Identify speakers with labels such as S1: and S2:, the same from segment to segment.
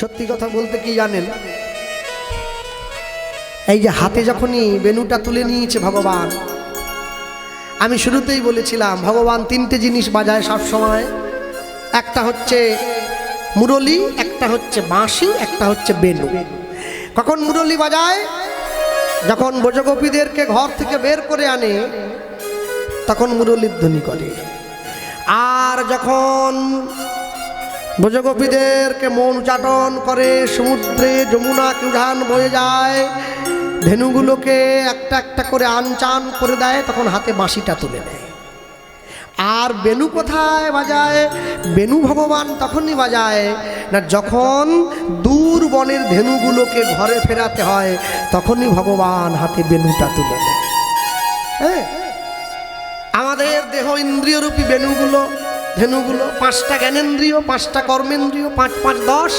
S1: সত্যি কথা বলতে কি জানেন, এই যে হাতে যখনই বেনুটা তুলে নিয়েছে ভগবান, আমি শুরুতেই বলেছিলাম ভগবান তিনটে জিনিস বাজায় সব সময়। একটা হচ্ছে মুরলী, একটা হচ্ছে বাঁশি, একটা হচ্ছে বেনু। কখন মুরলী বাজায়? যখন ব্রজগোপীদেরকে ঘর থেকে বের করে আনে তখন মুরলীর ধ্বনি করে। আর যখন ব্রজগোপীদেরকে মন উচ্চাটন করে, সমুদ্রে যমুনা উজান বয়ে যায়, ধেনুগুলোকে একটা একটা করে আনচান করে দেয়, তখন হাতে বাঁশিটা তুলে দেয়। আর বেনু কোথায় বাজায়? বেনু ভগবান তখনই বাজায় না যখন দূর বনের ধেনুগুলোকে ঘরে ফেরাতে হয়, তখনই ভগবান হাতে বেনুটা তুলে দেয়। হ্যাঁ, আমাদের দেহ ইন্দ্রিয়রূপী বেনুগুলো, ধেনুগুলো, 5টা জ্ঞানেন্দ্রিয়, 5টা কর্মেন্দ্রিয়, 5 5 10,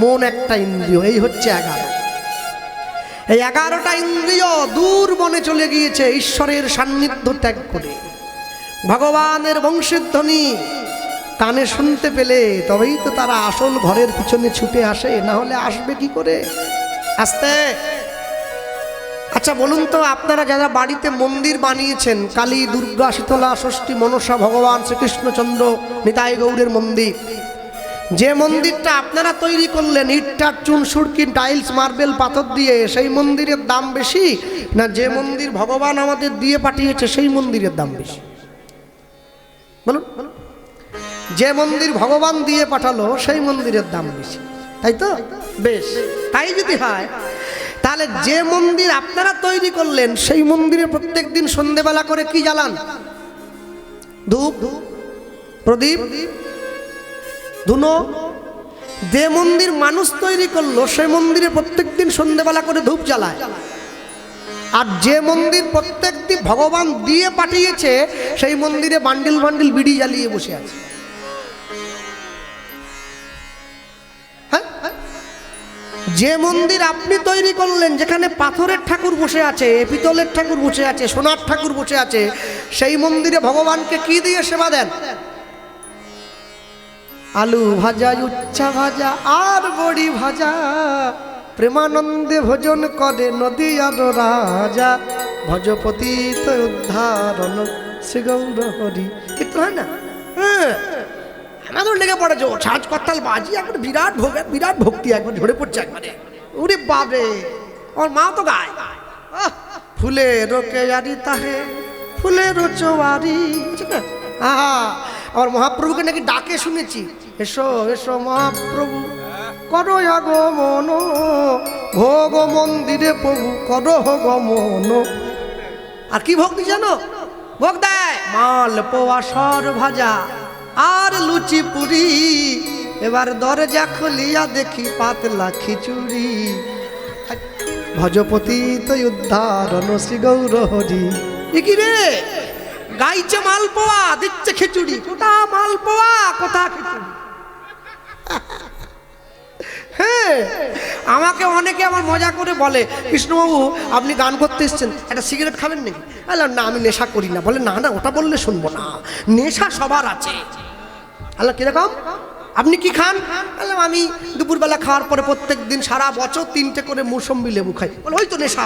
S1: মন একটা ইন্দ্রিয়, এই হচ্ছে 11। এই 11টা ইন্দ্রিয় দূর বনে চলে গিয়েছে ঈশ্বরের সান্নিধ্য ত্যাগ করে। ভগবানের বংশের ধ্বনি কানে শুনতে পেলে তবেই তো তারা আসল ঘরের পিছনে ছুটে আসে, না হলে আসবে কি করে? আসতে। আচ্ছা বলুন তো, আপনারা যারা বাড়িতে মন্দির বানিয়েছেন, কালী, দুর্গা, শীতলা, ষষ্ঠী, মনসা, ভগবান শ্রীকৃষ্ণচন্দ্র, নিতাই গৌরের মন্দির, যে মন্দিরটা আপনারা তৈরি করলেন ইটটার চুন সুরকি টাইলস মার্বেল পাথর দিয়ে, সেই মন্দিরের দাম বেশি না যে মন্দির ভগবান আমাদের দিয়ে পাঠিয়েছে সেই মন্দিরের দাম বেশি? বলুন। যে মন্দির ভগবান দিয়ে পাঠালো সেই মন্দিরের দাম বেশি, তাই তো? বেশ, তাই যদি হয় তাহলে যে মন্দির আপনারা তৈরি করলেন সেই মন্দিরে প্রত্যেক দিন সন্ধ্যেবেলা করে কি জ্বালান? ধূপ, প্রদীপ, ধুনো। যে মন্দির মানুষ তৈরি করলো সেই মন্দিরে প্রত্যেক দিন সন্ধ্যেবেলা করে ধূপ জ্বালায়। আর যে মন্দির প্রত্যেক দিন ভগবান দিয়ে পাঠিয়েছে সেই মন্দিরে বান্ডিল বান্ডিল বিড়ি জ্বালিয়ে বসে আছে। যে মন্দির আপনি তৈরি করলেন, যেখানে পাথরের ঠাকুর বসে আছে, পিতলের ঠাকুর বসে আছে, সোনার ঠাকুর বসে আছে, সেই মন্দিরে ভগবানকে কি দিয়ে সেবা দেন? আলু ভাজা, উচ্ছা ভাজা আর বড়ি ভাজা, প্রেমানন্দে ভোজন করে নদীয়ার রাজা, ভজপতি তো উদ্ধারণ শ্রী গৌর হরি। কিন্তু হয় না? হ্যাঁ, আমাদের লেগে পড়ে যে ছাঁচ করতাল বাজি, একবার বিরাট বিরাট ভক্তি একবার ঝরে পড়ছে একবারে। ওরে বাপরে, আমার মা তো গায়, ফুলের কেয়ারি তাহে ফুলের চোয়ারি। আহা, আমার মহাপ্রভুকে নাকি ডাকে শুনেছি, এসো এসো মহাপ্রভু করো আগমন, ভোগ মন্দিরে প্রভু করো গমন। আর কি ভক্তি জানো? ভোগ দেয় মাল পোয়া, সর ভাজা আর লুচি পুরি, এবার দরজা খুলিয়া দেখি পাতলা খিচুড়ি, ভজপতি তো উদ্ধারণ শ্রী গৌর হরি। কি রে, গাইছে মাল পোয়া, দিচ্ছে খিচুড়ি, কোথা মাল পোয়া কোথা খিচুড়ি? হ্যাঁ, আমাকে অনেকে আমার মজা করে বলে, কৃষ্ণবাবু আপনি গান করতে এসছেন, একটা সিগারেট খাবেন নাকি? আল্লাহ না, আমি নেশা করি না। বলে না না, ওটা বললে শুনবো না, নেশা সবার আছে। আল্লাহ কিরকম? আপনি কি খান? আল্লাহ আমি দুপুরবেলা খাওয়ার পরে প্রত্যেক দিন সারা বছর 3টে করে মুসম্বি লেবু খাই। বলে ওই তো নেশা।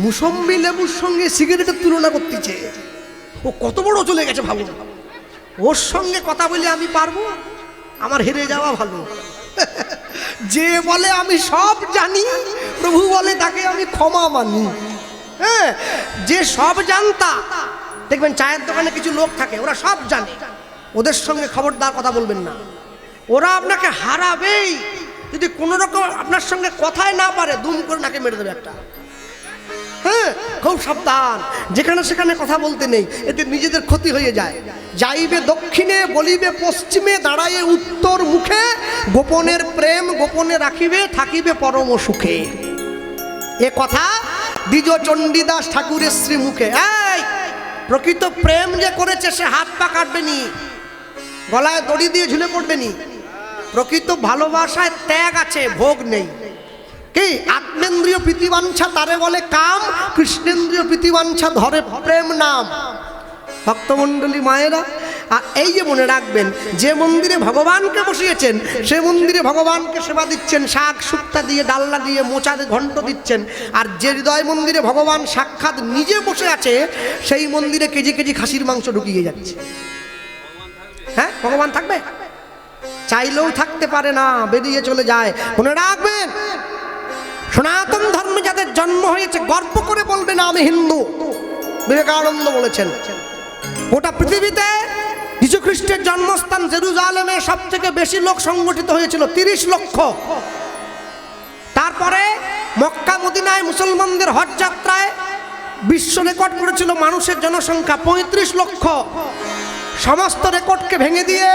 S1: মুসম্বি লেবুর সঙ্গে সিগারেটের তুলনা করতেছে, ও কত বড় চলে গেছে ভাবুন। ওর সঙ্গে কথা বলে আমি পারবো? আমার হেরে যাওয়া ভালো। যে বলে আমি সব জানি, প্রভু বলে তাকে আমি ক্ষমা মানি। হ্যাঁ, যে সব জানতা, দেখবেন চায়ের দোকানে কিছু লোক থাকে, ওরা সব জানে, ওদের সঙ্গে খবরদার কথা বলবেন না, ওরা আপনাকে হারাবেই। যদি কোনো রকম আপনার সঙ্গে কথাই না পারে, দুম করে নাকে মেরে দেবে একটা। হ্যাঁ, খুব সাবধান, যেখানে সেখানে কথা বলতে নেই, এতে নিজেদের ক্ষতি হয়ে যায়। যাইবে দক্ষিণে বলিবে পশ্চিমে, দাঁড়াইয়ে উত্তর মুখে, গোপনের প্রেম গোপনে রাখিবে, থাকিবে পরম সুখে। এ কথা দ্বিজ চণ্ডীদাস ঠাকুরের শ্রীমুখে। এই প্রকৃত প্রেম যে করেছে সে হাত পা কাটবে নি, গলায় দড়ি দিয়ে ঝুলে পড়বে নি। প্রকৃত ভালোবাসায় ত্যাগ আছে, ভোগ নেই। কি আত্মেন্দ্রিয় প্রীতিবাঞ্ছা তারে বলে কাম, কৃষ্ণেন্দ্রিয় প্রীতিবাঞ্ছা ধরে প্রেম নাম। ভক্তমণ্ডলী মায়েরা, আর এই যে মনে রাখবেন, যে মন্দিরে ভগবানকে বসিয়েছেন সে মন্দিরে ভগবানকে সেবা দিচ্ছেন, শাক শুক্তা দিয়ে, ডাল্লা দিয়ে, মোচা দিয়ে ঘন্ট দিচ্ছেন। আর যে হৃদয় মন্দিরে ভগবান সাক্ষাৎ নিজে বসে আছে সেই মন্দিরে কেজি কেজি খাসির মাংস ঢুকিয়ে যাচ্ছে। হ্যাঁ, ভগবান থাকবে? চাইলেও থাকতে পারে না, বেরিয়ে চলে যায়। মনে রাখবেন, সনাতন ধর্মে যাদের জন্ম হয়েছে গর্ব করে বলবে না আমি হিন্দু। বিবেকানন্দ বলেছেন গোটা পৃথিবীতে যীশু খ্রিস্টের জন্মস্থান জেরুজালেমে সব থেকে বেশি লোক সংগঠিত হয়েছিল, 30 লক্ষ। তারপরে মক্কা মদিনায় মুসলমানদের হজ যাত্রায় বিশ্ব রেকর্ড করেছিল মানুষের জনসংখ্যা 35 লক্ষ। সমস্ত রেকর্ডকে ভেঙে দিয়ে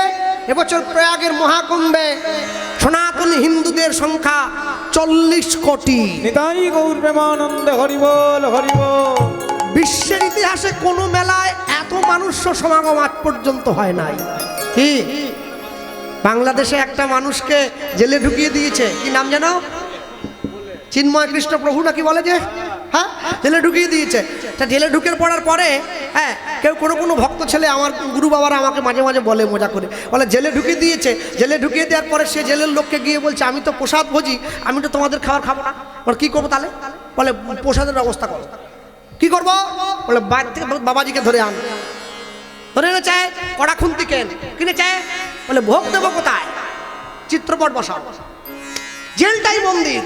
S1: এবছর প্রয়াগের মহাকুম্ভে সনাতনী হিন্দুদের সংখ্যা 40 কোটি।
S2: নিতাই গৌর প্রেমানন্দে হরি বল হরি বল।
S1: বিশ্বের ইতিহাসে কোনো মেলায় এত মানুষ সমাগম আজ পর্যন্ত হয় নাই। কি বাংলাদেশে একটা মানুষকে জেলে ঢুকিয়ে দিয়েছে, কি নাম জানো? চিন্ময় কৃষ্ণ প্রভু নাকি বলে যে, হ্যাঁ, জেলে ঢুকিয়ে দিয়েছে। তা জেলে ঢুকে পড়ার পরে হ্যাঁ, কেউ কোনো ভক্ত ছেলে, আমার গুরু বাবারা আমাকে মাঝে মাঝে বলে মজা করে, বলে জেলে ঢুকিয়ে দিয়েছে। জেলে ঢুকিয়ে দেওয়ার পরে সে জেলের লোককে গিয়ে বলছে আমি তো প্রসাদ ভোজি, আমি তো তোমাদের খাবার খাবো না। বলে কী করবো তাহলে? বলে প্রসাদের ব্যবস্থা করো। কি করবো? বলে বাইরে থেকে বাবাজিকে ধরে আন। ধরে এনেছে, কড়া খুন্তি কিনেছে। বলে ভোগ দেবো কোথায়? চিত্রপট বসাও। জেলটাই মন্দির,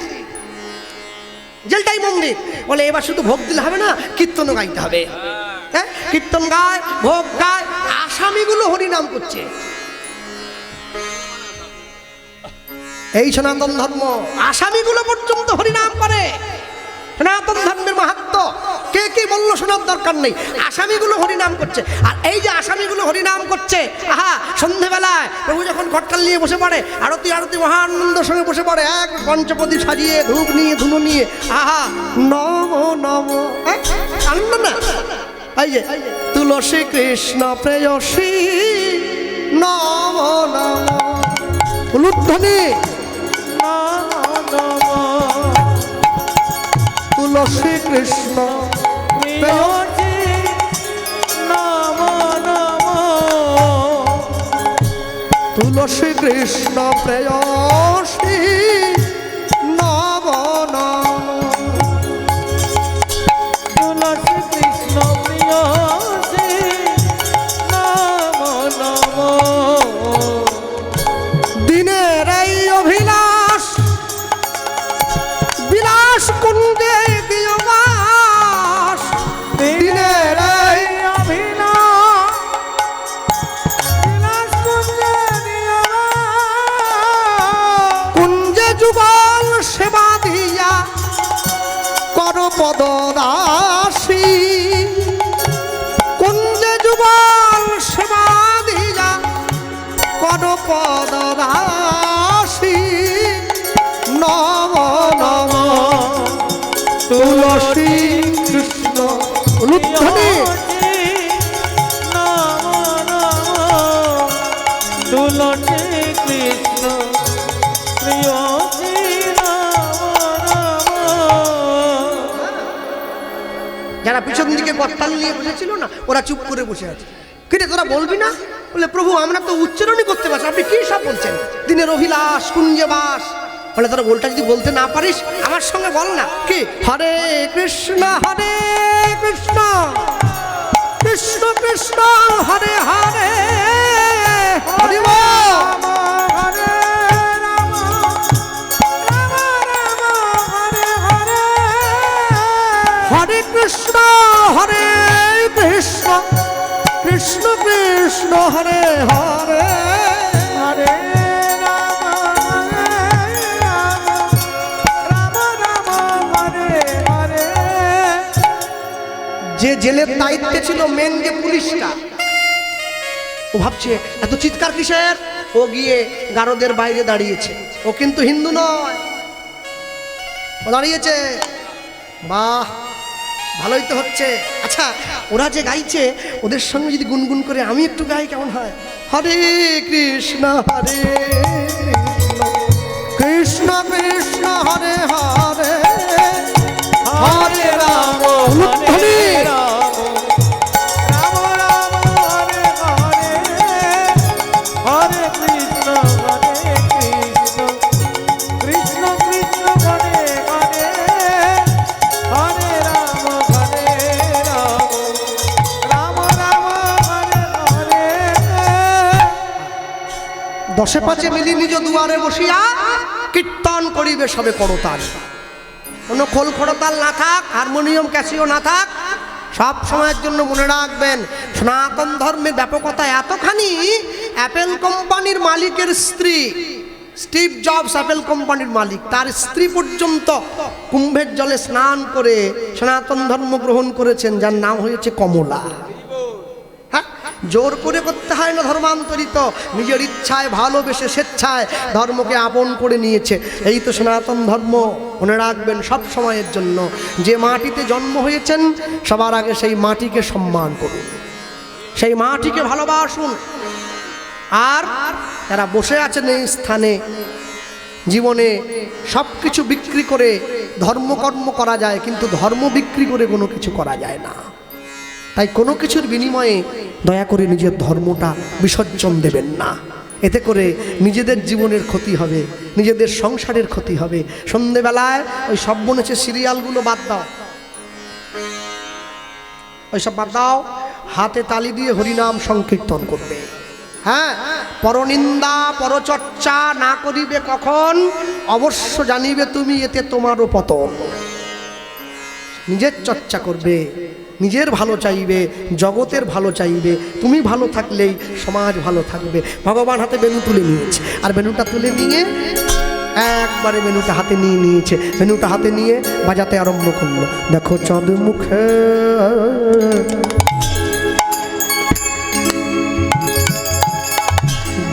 S1: জেলটাই মন্দির। বলে এবার শুধু ভোগ দিলে হবে না, কীর্তনও গাইতে হবে। হ্যাঁ, কীর্তন গায়, ভোগ গায়। আসামিগুলো হরিনাম করছে। এই সনাতন ধর্ম, আসামিগুলো পর্যন্ত হরিনাম করে। সনাতন ধর্মের মাহাত্ম্য কে কি বললো শোনার দরকার নেই, আসামিগুলো হরিনাম করছে। আর এই যে আসামিগুলো হরিনাম করছে, আহা, সন্ধেবেলায় প্রভু যখন ঘটকাল নিয়ে বসে পড়ে, আরতি আরতি মহানন্দের সঙ্গে বসে পড়ে, এক পঞ্চপদী সাজিয়ে, ধূপ নিয়ে, ধুনো নিয়ে, আহা, নম নম, আনন্দ না? এই যে তুলসী কৃষ্ণ প্রেয়সী নম নম, উলুধ্বনি তুলসী কৃষ্ণ প্রেয়সী
S2: নম নম,
S1: তুলসী কৃষ্ণ প্রেয়সী নম নম,
S2: তুলসী কৃষ্ণ প্রিয়সী নম নম।
S1: দিনের এই অভিলাষ বিলাস কুঞ্জে দিও বাস, দিনের এই
S2: অভিলাষ বিলাস কুঞ্জে দিও বাস,
S1: কুঞ্জে যুগল সেবা দিয়া কর পদদাসী, কুঞ্জে যুগল সেবা দিয়া কর পদদাসী নম নম, তুলসী কৃষ্ণ উলুধ্বনি
S2: নম নম, তুলসী কৃষ্ণ প্রিয়সী নম নম।
S1: যারা পিছন দিকে বত্তাল নিয়ে বসেছিল না, ওরা চুপ করে বসে আছে। কিন্তু তোরা বলবি না? বলে প্রভু আমরা তো উচ্চারণই করতে পারছি, আপনি কি সব বলছেন? দিনের অভিলাষ কুঞ্জে বাস। বলে তোরা বলটা যদি বলতে না পারিস আমার সঙ্গে বল না। কি? হরে কৃষ্ণ কৃষ্ণ কৃষ্ণ হরে হরে, হরি বল।
S2: হরে রাম রাম রাম হরে হরে,
S1: হরে কৃষ্ণ কৃষ্ণ কৃষ্ণ কৃষ্ণ হরে হরে,
S2: হরে রাম রাম রাম হরে হরে।
S1: যে জেলের দায়িত্বে ছিল মেন যে পুলিশটা, ও ভাবছে এত চিৎকার কিসের? ও গিয়ে গারদের বাইরে দাঁড়িয়েছে। ও কিন্তু হিন্দু নয়, ও দাঁড়িয়েছে। বাহ, ভালোই তো হচ্ছে। আচ্ছা, ওরা যে গাইছে ওদের সঙ্গে যদি গুনগুন করে আমি একটু গাই কেমন হয়? হরে কৃষ্ণ কৃষ্ণ কৃষ্ণ হরে হরে, হরে রাম
S2: হরে রাম রাম রাম হরে হরে,
S1: দশে পাঁচে মিলি নিজ দুয়ারে বসিয়া কীর্তন করিবে সবে করতাল। কোনো খোল খড়তাল না থাক, হারমোনিয়াম ক্যাসিও না থাক, সব সময়ের জন্য মনে রাখবেন সনাতন ধর্মের ব্যাপকতা এতখানি, অ্যাপেল কোম্পানির মালিকের স্ত্রী, স্টিভ জবস অ্যাপেল কোম্পানির মালিক, তার স্ত্রী পর্যন্ত কুম্ভের জলে স্নান করে সনাতন ধর্ম গ্রহণ করেছেন, যার নাম হয়েছে কমলা। হ্যাঁ, জোর করে করতে হয় না ধর্মান্তরিত, নিজের ইচ্ছায় ভালোবেসে স্বেচ্ছায় ধর্মকে আপন করে নিয়েছে। এই তো সনাতন ধর্ম। মনে রাখবেন সব সময়ের জন্য, যে মাটিতে জন্ম হয়েছেন সবার আগে সেই মাটিকে সম্মান করুন, সেই মাটিকে ভালোবাসুন। আর যারা বসে আছেন এই স্থানে, জীবনে সব কিছু বিক্রি করে ধর্মকর্ম করা যায়, কিন্তু ধর্ম বিক্রি করে কোনো কিছু করা যায় না। তাই কোনো কিছুর বিনিময়ে দয়া করে নিজের ধর্মটা বিসর্জন দেবেন না। এতে করে নিজেদের জীবনের ক্ষতি হবে, নিজেদের সংসারের ক্ষতি হবে। সন্ধেবেলায় ওই সব বনেছে সিরিয়ালগুলো বাদ দাও, ওইসব বাদ দাও, হাতে তালি দিয়ে হরিনাম সংকীর্তন করবে। হ্যাঁ, পরনিন্দা পরচর্চা না করিবে কখন, অবশ্য জানিবে তুমি এতে তোমারও পতন। নিজের চর্চা করবে, নিজের ভালো চাইবে, জগতের ভালো চাইবে। তুমি ভালো থাকলেই সমাজ ভালো থাকবে। ভগবান হাতে বেনু তুলে নিয়েছে, আর বেনুটা তুলে নিয়ে একবারে বেনুটা হাতে নিয়ে নিয়েছে, বেনুটা হাতে নিয়ে বাজাতে আরম্ভ করলো। দেখো চাঁদ মুখে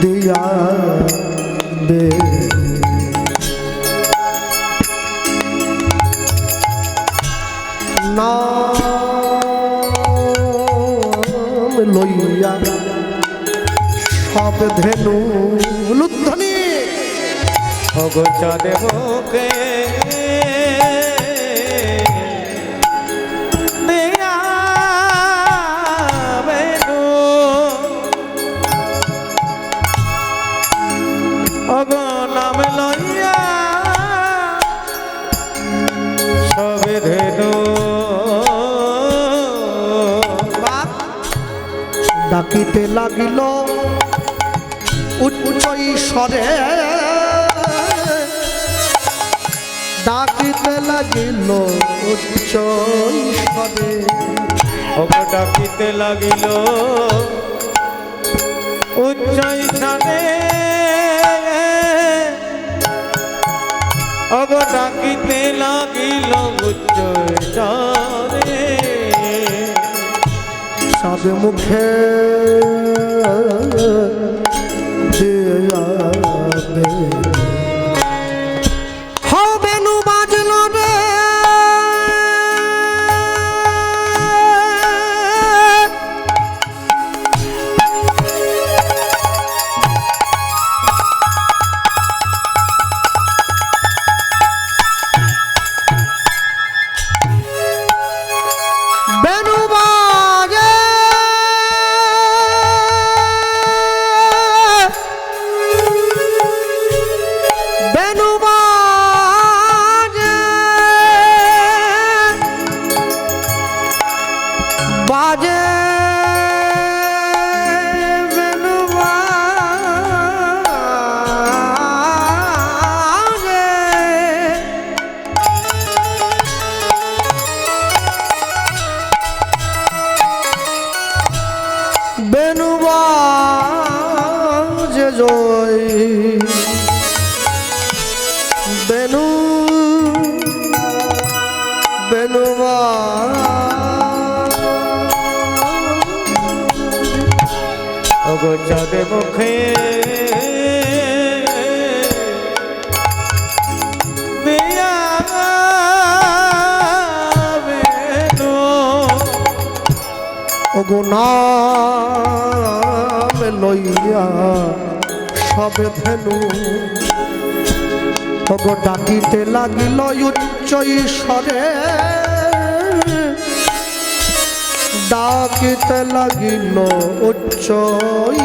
S1: দিয়া দে নাম লইয়া সব ধেনু লুধ্বনি।
S2: ওগো চাঁদ মুখে দিয়া বেনু, ওগো নাম লইয়া সবে ধেনু।
S1: ডাকিতে লাগিল উচ্চ ঈশ্বরে, ডাকিতে লাগিল উচ্চ ঈশ্বরে।
S2: ওগো ডাকিতে লাগিল উচ্চ ঈশ্বরে, ওগো ডাকিতে লাগিল উচ্চ ঈশ্বরে।
S1: সব মুখে দিয়া দে। হবে নু বাজল রে বেনু বাজে, বেনু বাজে, বাজে বেনু বাজে। বেনু বাজে জয়, বেনু বেনু
S2: ওগো চাঁদ মুখে দিয়া বেনু,
S1: ওগো নাম লইয়া সবে ধেনু। ওগো ডাকিতে লাগিল উচ্চ ঈশ্বরে, ডাকিতে লাগিল উচ্চ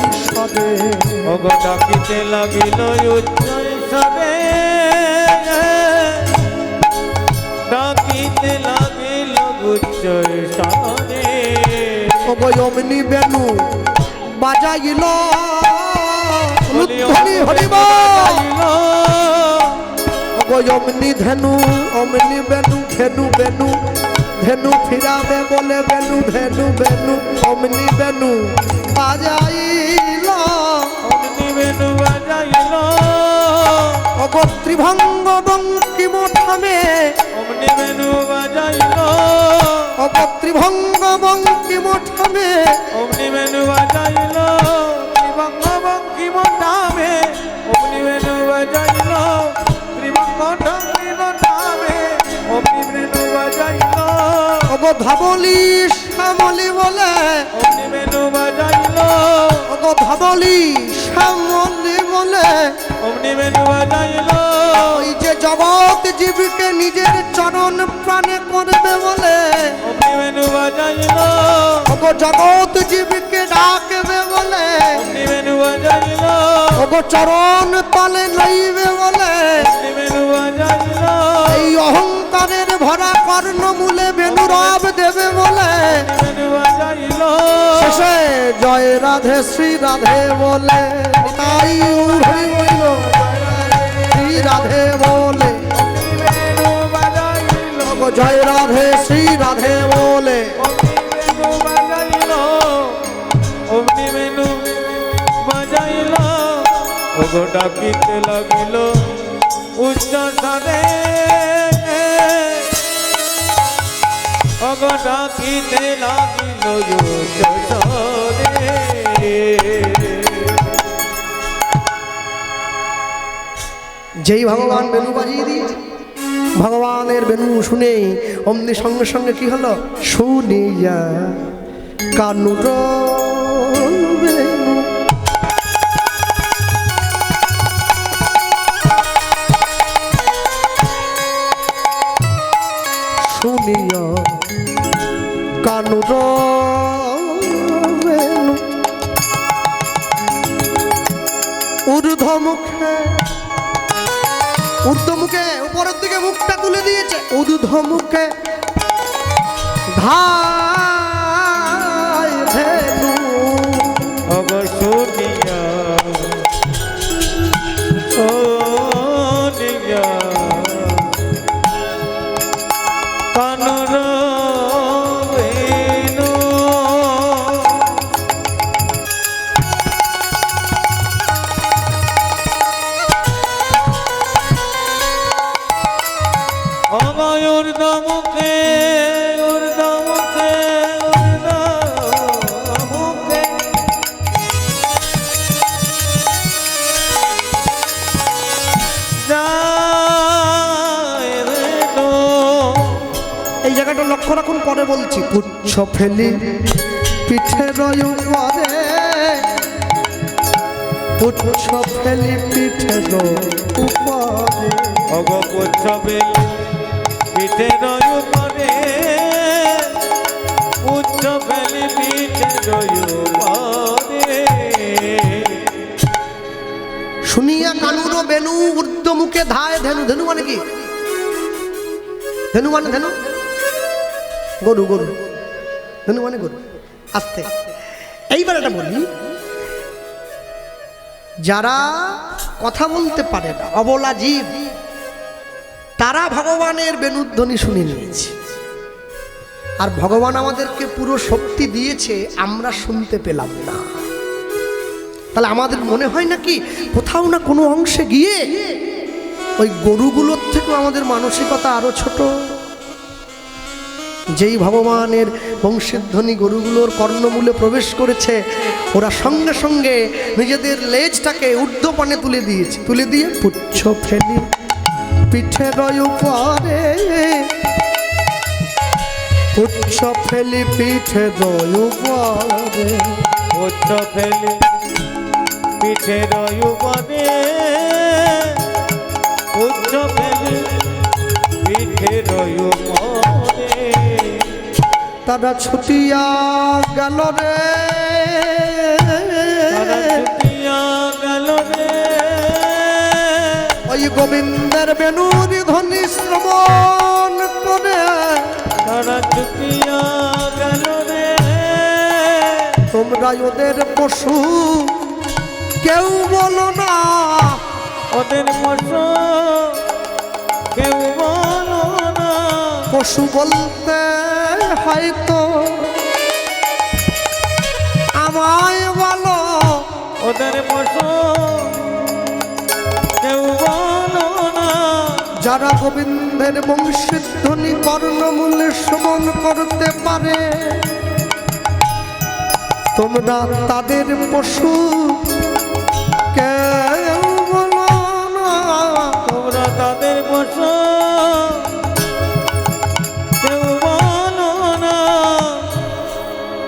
S1: ঈশ্বরে।
S2: ওগো ডাকিতে লাগিল উচ্চ ঈশ্বরে, ডাকিতে লাগিল উচ্চ ঈশ্বরে।
S1: ওগো অমনি বেনু বাজাইল সমুদ্ধ্বনি হরি বল। ওগো অমনি ধেনু অমনি বেনু ধেনু বেনু ধেনু ফিরাবে বলে বেনু ধেনু বেনু অমনি বেনু বাজাইল।
S2: অমনি বেনু বাজাইল।
S1: ওগো ত্রিভঙ্গ বঙ্কিম থামে
S2: অমনি বেনু বাজাইল।
S1: ওগো ত্রিভঙ্গ বঙ্কিম থামে
S2: অমনি বেনু বাজাইল। ত্রিভঙ্গ বঙ্কিম থামে অমনি বেনু বাজাইল। ত্রিভঙ্গ বঙ্কিম থামে অমনি বেনু বাজাইল।
S1: ওগো ধবলি শ্যামলি বলে
S2: অমনি বেনু বাজাইল।
S1: ওগো ধবলি শ্যামলি বলে
S2: অমনি বেনু বাজাইল।
S1: ওই যে জগৎ জীবকে নিজের চরণ প্রাণে করবে বলে
S2: অমনি বেনু বাজাইল।
S1: ওগো জগৎ জীবকে ডাকবে বলে
S2: অমনি বেনু বাজাইল।
S1: ওগো চরণ তলে লইবে বলে
S2: অমনি বেনু বাজাইল।
S1: এই অহংকারের ভরা কর্ণমূলে বেনুরব দেবে বলে
S2: বেনু বাজাইল।
S1: শেষে জয় রাধে শ্রী রাধে বলে তাই হরি বইল শ্রী রাধে বলে
S2: বেনু বাজাইল।
S1: ওগো জয় রাধে শ্রী রাধে বলে
S2: বেনু বাজাইল। অমনি বেনু বাজাইল। ওগো ডাকিতে লাগিল উচ্চ স্বরে। ওগো ডাকিতে লাগিল উচ্চ স্বরে।
S1: যেই ভগবান বেনু বাজিয়ে দিয়েছে ভগবানের বেনু শুনে অমনি সঙ্গে সঙ্গে কি হলো শুনিয়া কানুর বেনু শুনিয়া কানুর বেনু ঊর্ধ্বমুখে ঊর্ধ্বমুখে উপরের দিকে মুখটা তুলে দিয়েছে ঊর্ধ্বমুখে ধাই ধেনু
S2: ওগো শুনিয়া শুনিয়া কানুর বেনু। ওগো ঊর্ধ্বমুখে ঊর্ধ্বমুখে ঊর্ধ্বমুখে যায় বেনু।
S1: এই জায়গাটা লক্ষ্য রাখুন পরে বলছি পুচ্ছ ফেলি পিঠে উপরে পুচ্ছ ফেলি পিঠে উপরে
S2: ওগো পুচ্ছ বেলি পিঠে রয়ু পরে। পুচ্ছ বেলি পিঠে রয়ু পরে।
S1: শুনিয়া কানুর বেনু ঊর্ধ্বমুখে ধায় ধেনু ধেনু মানে কি ধেনু মানে ধেনু গরু গরু ধেনু মানে গরু আস্তে এইবার এটা বলি যারা কথা বলতে পারে না অবলা জীব তারা ভগবানের বেনুধ্বনি শুনে নিয়েছে আর ভগবান আমাদেরকে পুরো শক্তি দিয়েছে আমরা শুনতে পেলাম না তাহলে আমাদের মনে হয় নাকি কোথাও না কোনো অংশে গিয়ে ওই গরুগুলোর থেকেও আমাদের মানসিকতা আরো ছোট যেই ভগবানের বংশের ধ্বনি গরুগুলোর কর্ণমূলে প্রবেশ করেছে ওরা সঙ্গে সঙ্গে নিজেদের লেজটাকে ঊর্ধ্বপানে তুলে দিয়েছে তুলে দিয়ে পুচ্ছ ফেলি পিঠে উপরে পুচ্ছ ফেলি পিঠে উপরে
S2: পুচ্ছ ফেলি পিঠে রয়ু পরে। পুচ্ছ ফেলি পিঠে রয়ু পরে।
S1: তারা ছুটিয়া গেল রে
S2: তারা ছুটিয়া গেল রে।
S1: ওই গোবিন্দের বেনুর ধ্বনি শ্রবণ করে
S2: তারা ছুটিয়া গেল রে।
S1: তোমরা ওদের পশু কেউ বলো না
S2: ওদের পশু কেউ বলো না,
S1: পশু বলতে হয়তো আমায় বলো,
S2: ওদের পশু কেউ বলো না,
S1: যারা গোবিন্দের বংশীধ্বনি কর্ণমূলে শ্রবণ করতে পারে তোমরা তাদের পশু কেউ বলো না।
S2: তোমরা তাদের পশু কেউ বলো না।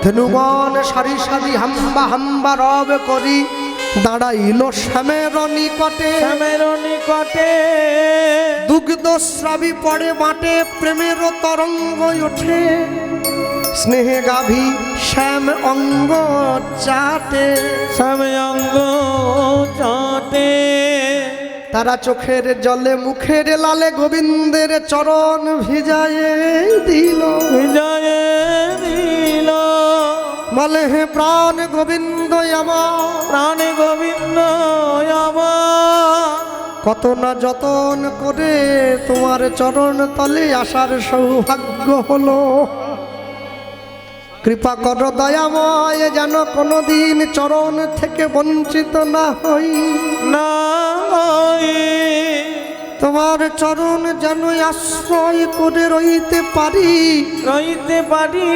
S1: ধনুগণ সারি সারি হাম্বা হাম্বা রব করি দাঁড়াইল শ্যামের নিকটে,
S2: শ্যামের নিকটে
S1: দুগ্ধ স্রাবী পড়ে মাঠে প্রেমের তরঙ্গ ওঠে, স্নেহে গাভী শ্যাম অঙ্গ চাটে,
S2: শ্যামে অঙ্গ চাটে,
S1: তারা চোখের জলে মুখের লালে গোবিন্দের চরণ ভিজায়ে দিল,
S2: বিজয় দিল।
S1: বলে হে প্রাণ গোবিন্দ আমার,
S2: প্রাণে গোবিন্দ আমার,
S1: কত না যতন করে তোমার চরণ তলে আসার সৌভাগ্য হলো। কৃপা কর দয়াময় যেন কোনোদিন চরণ থেকে বঞ্চিত না হই,
S2: না হই।
S1: তোমার চরণ যেন আশ্রয় করে রইতে পারি,
S2: রইতে পারি।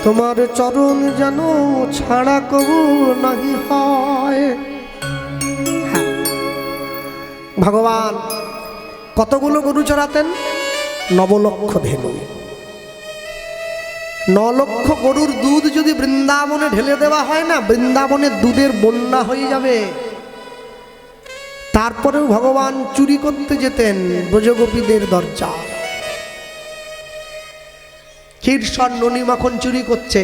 S1: তোমার চরণ যেন ছাড়া কবু নাহি হয়। হ্যাঁ, ভগবান কতগুলো গরু চড়াতেন? 9 লক্ষ ধেনু। 9 লক্ষ গরুর দুধ যদি বৃন্দাবনে ঢেলে দেওয়া হয় না, বৃন্দাবনের দুধের বন্যা হয়ে যাবে। তারপরেও ভগবান চুরি করতে যেতেন ব্রজগোপীদের দরজা। ক্ষীরসর ননি মাখন চুরি করছে,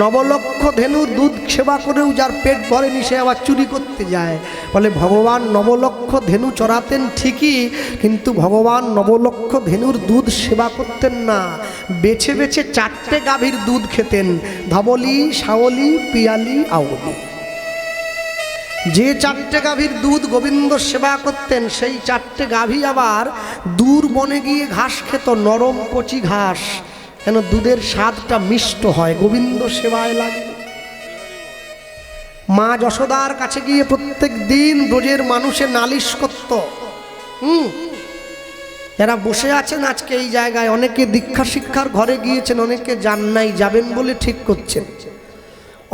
S1: 9 লক্ষ ধেনুর দুধ সেবা করেও যার পেট ভরেনি সে আবার চুরি করতে যায়। বলে ভগবান 9 লক্ষ ধেনু চড়াতেন ঠিকই, কিন্তু ভগবান 9 লক্ষ ধেনুর দুধ সেবা করতেন না, বেছে বেছে 4টে গাভীর দুধ খেতেন, ধবলি, শাওলি, পিয়ালি, আউলি। যে 4টে গাভীর দুধ গোবিন্দ সেবা করতেন সেই 4টে গাভী আবার দূর বনে গিয়ে ঘাস খেত, নরম কচি ঘাস, কেন দুধের স্বাদটা মিষ্ট হয়, গোবিন্দ সেবায় লাগে। মা যশোদার কাছে গিয়ে প্রত্যেক দিন ব্রজের মানুষে নালিশ করত। যারা বসে আছেন আজকে এই জায়গায়, অনেকে দীক্ষা শিক্ষার ঘরে গিয়েছেন, অনেকে যান নাই, যাবেন বলে ঠিক করছেন।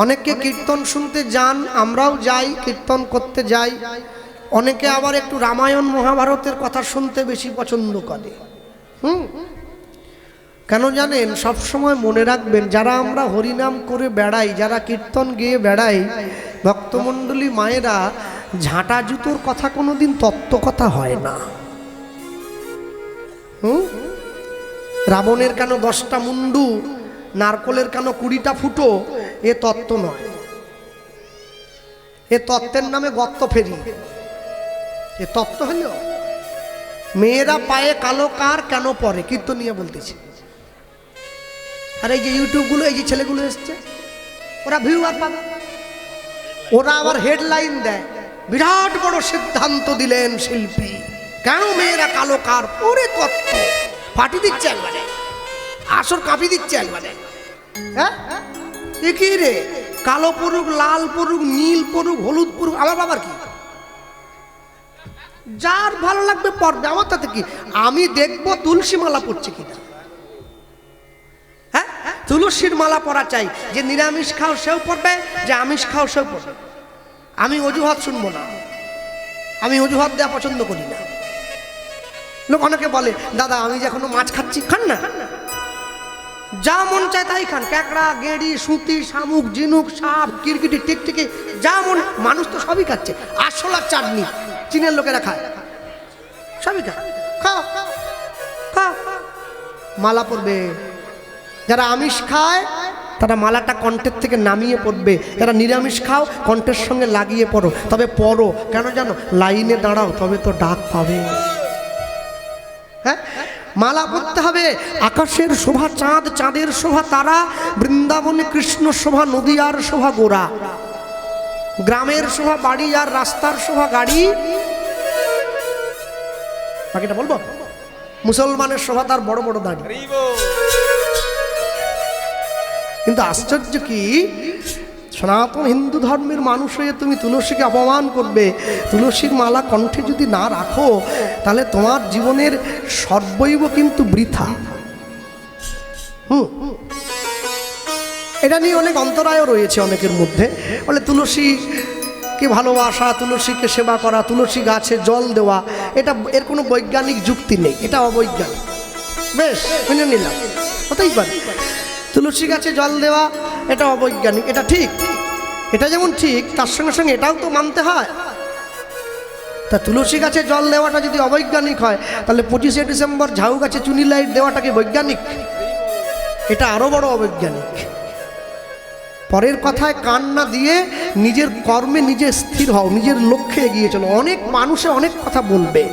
S1: অনেকে কীর্তন শুনতে যান, আমরাও যাই, কীর্তন করতে যাই। অনেকে আবার একটু রামায়ণ মহাভারতের কথা শুনতে বেশি পছন্দ করে। কেন জানেন? সব সময় মনে রাখবেন, যারা আমরা হরিনাম করে বেড়াই, যারা কীর্তন গেয়ে বেড়াই, ভক্তমণ্ডলী মায়েরা, ঝাঁটা জুতোর কথা কোনোদিন তত্ত্ব কথা হয় না। রাবণের কেন 10টা মুন্ডু, নারকলের কেন 20টা ফুটো, এ তত্ত্ব নয়। এ তত্ত্বের নামে গর্ত ফেরি। এ তত্ত্ব হলো মেয়েরা পায়ে কালো কার কেন পরে, কীর্তন নিয়ে বলতেছে। আর এই যে ইউটিউবগুলো, এই যে ছেলেগুলো এসছে, ওরা ভিউয়ার পাবে, ওরা আবার হেডলাইন দেয়, বিরাট বড় সিদ্ধান্ত দিলেন শিল্পী, কেন মেয়েরা কালো কার পরে, তত্ত্ব ফাটি দিচ্ছে একবারে, আসর কাঁপি দিচ্ছে একবারে। হ্যাঁ, কি রে, কালো পড়ুক, লাল পড়ুক, নীল পড়ুক, হলুদ পড়ুক, আমার বাবার কি, যার ভালো লাগবে পড়বে, আমার তাতে কি। আমি দেখবো তুলসী মালা পড়ছে কিনা। হ্যাঁ, তুলসীর মালা পরা চাই, যে নিরামিষ খাও সেও পড়বে, যে আমিষ খাও সেও পড়বে। আমি অজুহাত শুনবো না, আমি অজুহাত দেওয়া পছন্দ করি না। লোক অনেকে বলে, দাদা আমি যে এখনো মাছ খাচ্ছি, খান না, যা মন চায় তাই খান, ক্যাকড়া, গেঁড়ি, সুতি, শামুক, ঝিনুক, সাপ, কিরকিটি, টিকটিকি, যা মন, মানুষ তো সবই খাচ্ছে। আরশোলা চাটনি চীনের লোকেরা খায়, সবই খায়, খাও খাও। মালা পরবে, যারা আমিষ খায় তারা মালাটা কণ্ঠের থেকে নামিয়ে পড়বে, যারা নিরামিষ খাও কণ্ঠের সঙ্গে লাগিয়ে পড়ো, তবে পড়ো কেন জানো, লাইনে দাঁড়াও, তবে তো ডাক পাবে। হ্যাঁ, মালা পরতে হবে। আকাশের শোভা চাঁদ, চাঁদের শোভা তারা, বৃন্দাবনে কৃষ্ণ শোভা, নদীয়ার শোভা গোরা। গ্রামের শোভা বাড়ি আর রাস্তার শোভা গাড়ি। বাকিটা বলবো? মুসলমানের শোভা তার বড় বড় দাড়ি। কিন্তু আশ্চর্য কি, সনাতন হিন্দু ধর্মের মানুষ হয়ে তুমি তুলসীকে অপমান করবে। তুলসীর মালা কণ্ঠে যদি না রাখো তাহলে তোমার জীবনের সর্বৈব কিন্তু বৃথা। এটা নিয়ে অনেক অন্তরায়ও রয়েছে অনেকের মধ্যে। বলে তুলসীকে ভালোবাসা, তুলসীকে সেবা করা, তুলসী গাছে জল দেওয়া, এটা এর কোনো বৈজ্ঞানিক যুক্তি নেই, এটা অবৈজ্ঞানিক। বেশ, মেনে নিলাম, হতেই পারে। তুলসী গাছে জল দেওয়া এটা অবৈজ্ঞানিক, এটা ঠিক। এটা যেমন ঠিক, তার সঙ্গে সঙ্গে এটাও তো মানতে হয়। তা তুলসী গাছে জল দেওয়াটা যদি অবৈজ্ঞানিক হয়, তাহলে 25শে ডিসেম্বর ঝাউ গাছে চুনি লাইট দেওয়াটাকে বৈজ্ঞানিক? এটা আরো বড় অবৈজ্ঞানিক। পরের কথায় কান না দিয়ে নিজের কর্মে নিজে স্থির হও, নিজের লক্ষ্যে এগিয়ে চলো। অনেক মানুষে অনেক কথা বলবে,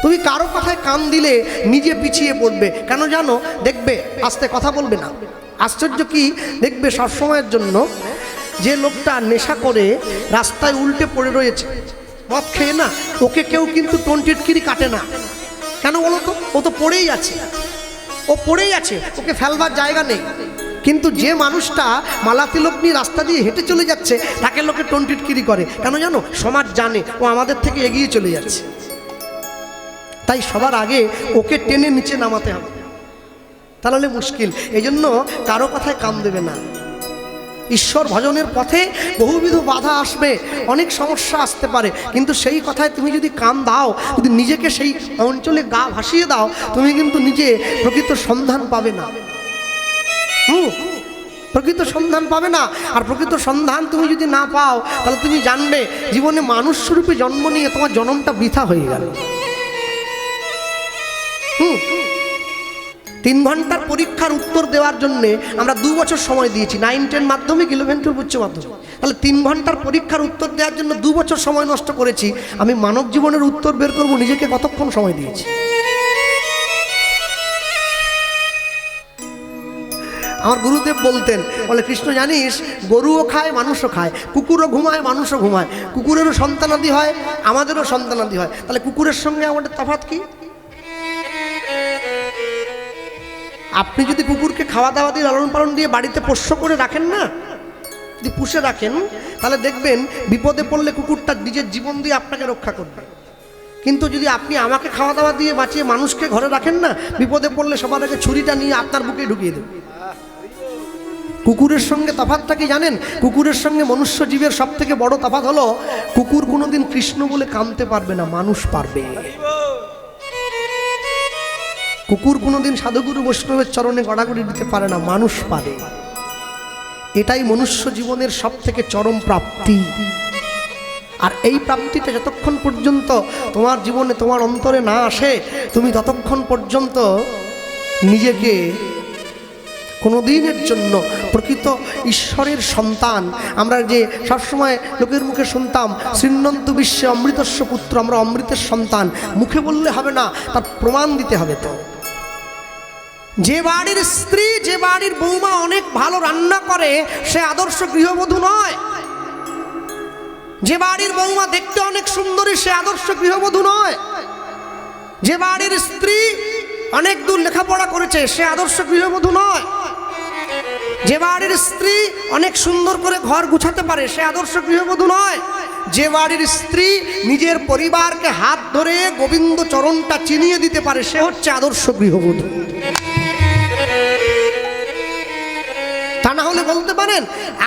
S1: তুমি কারো কথায় কান দিলে নিজে পিছিয়ে পড়বে। কেন জানো? দেখবে আস্তে কথা বলবে না। আশ্চর্য কি, দেখবে সবসময়ের জন্য যে লোকটা নেশা করে রাস্তায় উল্টে পড়ে রয়েছে মদ খেয়ে, না ওকে কেউ কিন্তু টনটিটকিরি কাটে না। কেন বলো তো? ও তো পড়েই আছে, ও পড়েই আছে, ওকে ফেলবার জায়গা নেই। কিন্তু যে মানুষটা মালা তিলক নিয়ে রাস্তা দিয়ে হেঁটে চলে যাচ্ছে তাকে লোকে টনটিটকিরি করে। কেন জানো? সমাজ জানে ও আমাদের থেকে এগিয়ে চলে যাচ্ছে। তাই সবার আগে ওকে টেনে নিচে নামাতে হবে, তাহলে মুশকিল। এই জন্য কারো কথায় কান দেবে না। ঈশ্বর ভজনের পথে বহুবিধ বাধা আসবে, অনেক সমস্যা আসতে পারে, কিন্তু সেই কথায় তুমি যদি কান দাও, যদি নিজেকে সেই অঞ্চলে গা ভাসিয়ে দাও, তুমি কিন্তু নিজে প্রকৃত সন্ধান পাবে না। প্রকৃত সন্ধান পাবে না। আর প্রকৃত সন্ধান তুমি যদি না পাও, তাহলে তুমি জানবে জীবনে মানুষ স্বরূপে জন্ম নিয়ে তোমার জন্মটা বৃথা হয়ে গেল। 3 ঘন্টার পরীক্ষার উত্তর দেওয়ার জন্য আমরা 2 বছর সময় দিয়েছি, 9, 10 মাধ্যমিক, 11, 12 উচ্চ মাধ্যমিক। তাহলে 3 ঘন্টার পরীক্ষার উত্তর দেওয়ার জন্য 2 বছর সময় নষ্ট করেছি। আমি মানব জীবনের উত্তর বের করব, নিজেকে কতক্ষণ সময় দিয়েছি? আমার গুরুদেব বলতেন, বলে কৃষ্ণ জানিস, গরুও খায় মানুষও খায়, কুকুরও ঘুমায় মানুষও ঘুমায়, কুকুরেরও সন্তানাদি হয় আমাদেরও সন্তানাদি হয়। তাহলে কুকুরের সঙ্গে আমাদের তফাৎ কি? আপনি যদি কুকুরকে খাওয়া দাওয়া দিয়ে লালন পালন দিয়ে বাড়িতে পোষ্য করে রাখেন না, যদি পুষে রাখেন, তাহলে দেখবেন বিপদে পড়লে কুকুরটা নিজের জীবন দিয়ে আপনাকে রক্ষা করবে। কিন্তু যদি আপনি আমাকে খাওয়া দাওয়া দিয়ে বাঁচিয়ে মানুষকে ঘরে রাখেন না, বিপদে পড়লে সবার আগে ছুরিটা নিয়ে আপনার বুকে ঢুকিয়ে দেবে। কুকুরের সঙ্গে তফাৎটা কি জানেন? কুকুরের সঙ্গে মনুষ্য জীবের সব থেকে বড় তফাৎ হলো, কুকুর কোনোদিন কৃষ্ণ বলে কাঁদতে পারবে না, মানুষ পারবে। কুকুর কোনোদিন সাধুগুরু বৈষ্ণবের চরণে গড়াগড়ি দিতে পারে না, মানুষ পারে। এটাই মনুষ্য জীবনের সব থেকে চরম প্রাপ্তি। আর এই প্রাপ্তিটা যতক্ষণ পর্যন্ত তোমার জীবনে, তোমার অন্তরে না আসে, তুমি ততক্ষণ পর্যন্ত নিজেকে কোনোদিনের জন্য প্রকৃত ঈশ্বরের সন্তান, আমরা যে সবসময় লোকের মুখে শুনতাম শ্রীনন্ত বিশ্বে অমৃতস্য পুত্র, আমরা অমৃতের সন্তান, মুখে বললে হবে না, তার প্রমাণ দিতে হবে। তো যে বাড়ির স্ত্রী, যে বাড়ির বৌমা অনেক ভালো রান্না করে, সে আদর্শ গৃহবধূ নয়। যে বাড়ির বৌমা দেখতে অনেক সুন্দরী, সে আদর্শ গৃহবধূ নয়। যে বাড়ির স্ত্রী অনেক দূর লেখাপড়া করেছে, সে আদর্শ গৃহবধূ নয়। যে বাড়ির স্ত্রী অনেক সুন্দর করে ঘর গুছাতে পারে, সে আদর্শ গৃহবধূ নয়। যে বাড়ির স্ত্রী নিজের পরিবারকে হাত ধরে গোবিন্দ চরণটা চিনিয়ে দিতে পারে, সে হচ্ছে আদর্শ গৃহবধূ। তা না হলে বলতে পারেন,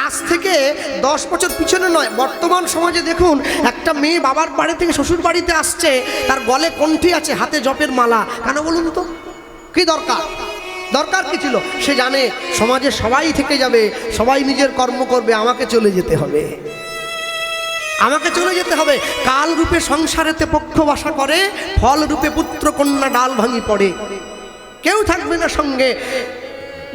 S1: আজ থেকে 10 বছর পিছনে নয়, বর্তমান সমাজে দেখুন, একটা মেয়ে বাবার বাড়ি থেকে শ্বশুর বাড়িতে আসছে, তার গলে কণ্ঠি আছে, হাতে জপের মালা। কেন বলুন তো? কি দরকার? দরকার কি ছিল? সে জানে সমাজে সবাই থেকে যাবে, সবাই নিজের কর্ম করবে, আমাকে চলে যেতে হবে, আমাকে চলে যেতে হবে। কাল রূপে সংসারেতে পক্ষ বাসা করে, ফল রূপে পুত্র কন্যা ডাল ভাঙি পড়ে। কেউ থাকবে না সঙ্গে।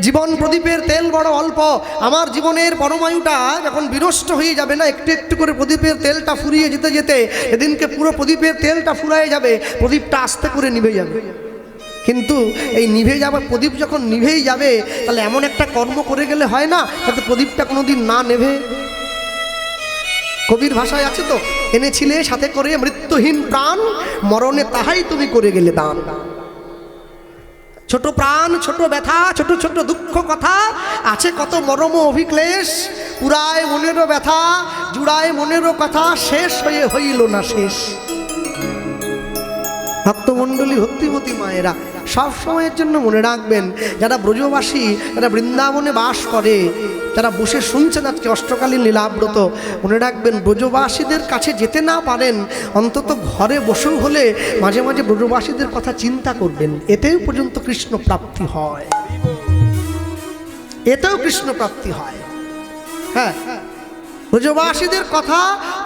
S1: জীবন প্রদীপের তেল বড় অল্প। আমার জীবনের পরমায়ুটা যখন বিনষ্ট হয়ে যাবে না, একটু একটু করে প্রদীপের তেলটা ফুরিয়ে যেতে যেতে এদিনকে পুরো প্রদীপের তেলটা ফুরায়ে যাবে, প্রদীপটা আস্তে করে নিভে যাবে। কিন্তু এই নিভে যাবে প্রদীপ যখন নিভেই যাবে, তাহলে এমন একটা কর্ম করে গেলে হয় না যাতে প্রদীপটা কোনোদিন না নেভে। কবির ভাষায় আছে তো, এনেছিলে সাথে করে মৃত্যুহীন প্রাণ, মরণে তাহাই তুমি করে গেলে দান। ছোট প্রাণ, ছোট ব্যথা, ছোট ছোট দুঃখ কথা, আছে কত মরম অভিক্লেশ, পুরায় মনেরও ব্যথা, জুড়ায় মনেরও কথা, শেষ হয়ে হইল না শেষ। ভক্তমণ্ডলী, ভক্তিমতী মায়েরা, সব সময়ের জন্য মনে রাখবেন, যারা ব্রজবাসী, যারা বৃন্দাবনে বাস করে, যারা বসে শুনছেন আজকে অষ্টকালীন লীলাব্রত, মনে রাখবেন ব্রজবাসীদের কাছে যেতে না পারেন, অন্তত ঘরে বসেও হলে মাঝে মাঝে ব্রজবাসীদের কথা চিন্তা করবেন। এতেও পর্যন্ত কৃষ্ণ প্রাপ্তি হয়, এতেও কৃষ্ণ প্রাপ্তি হয়। হ্যাঁ, ব্রজবাসীদের কথা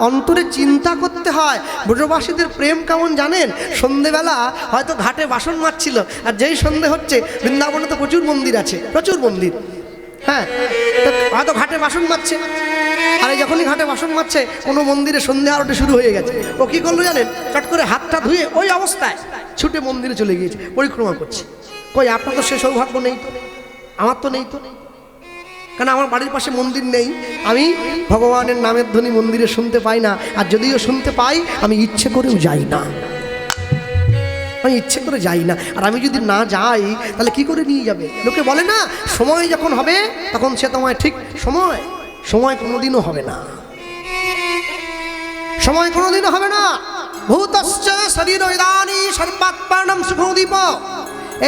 S1: অন্তরে চিন্তা করতে হয়। ব্রজবাসীদের প্রেম কেমন জানেন? সন্ধেবেলা হয়তো ঘাটে বাসন মাজছিল, আর যেই সন্ধে হচ্ছে, বৃন্দাবনে তো প্রচুর মন্দির আছে, প্রচুর মন্দির, হ্যাঁ, তো হয়তো ঘাটে বাসন মাজছে, আর এই যখনই ঘাটে বাসন মাজছে কোনো মন্দিরে সন্ধে আরতি শুরু হয়ে গেছে, ও কী করলো জানেন? চট করে হাতটা ধুয়ে ওই অবস্থায় ছুটে মন্দিরে চলে গিয়েছে, পরিক্রমা করছে। কই, আপনার তো সে সৌভাগ্য নেই তো, আমার তো নেই তো, কারণ আমার বাড়ির পাশে মন্দির নেই, আমি ভগবানের নামের ধ্বনি মন্দিরে শুনতে পাই না, আর যদিও শুনতে পাই আমি ইচ্ছে করেও যাই না, আমি ইচ্ছে করে যাই না। আর আমি যদি না যাই তাহলে কি করে নিয়ে যাবে? লোকে বলে না, সময় যখন হবে তখন সে তোমায় ঠিক সময়, সময় কোনোদিনও হবে না, সময় কোনোদিনও হবে না। ভূতশ্চ শরীর ইদানী সর্বাত্মানম সুখদীপ,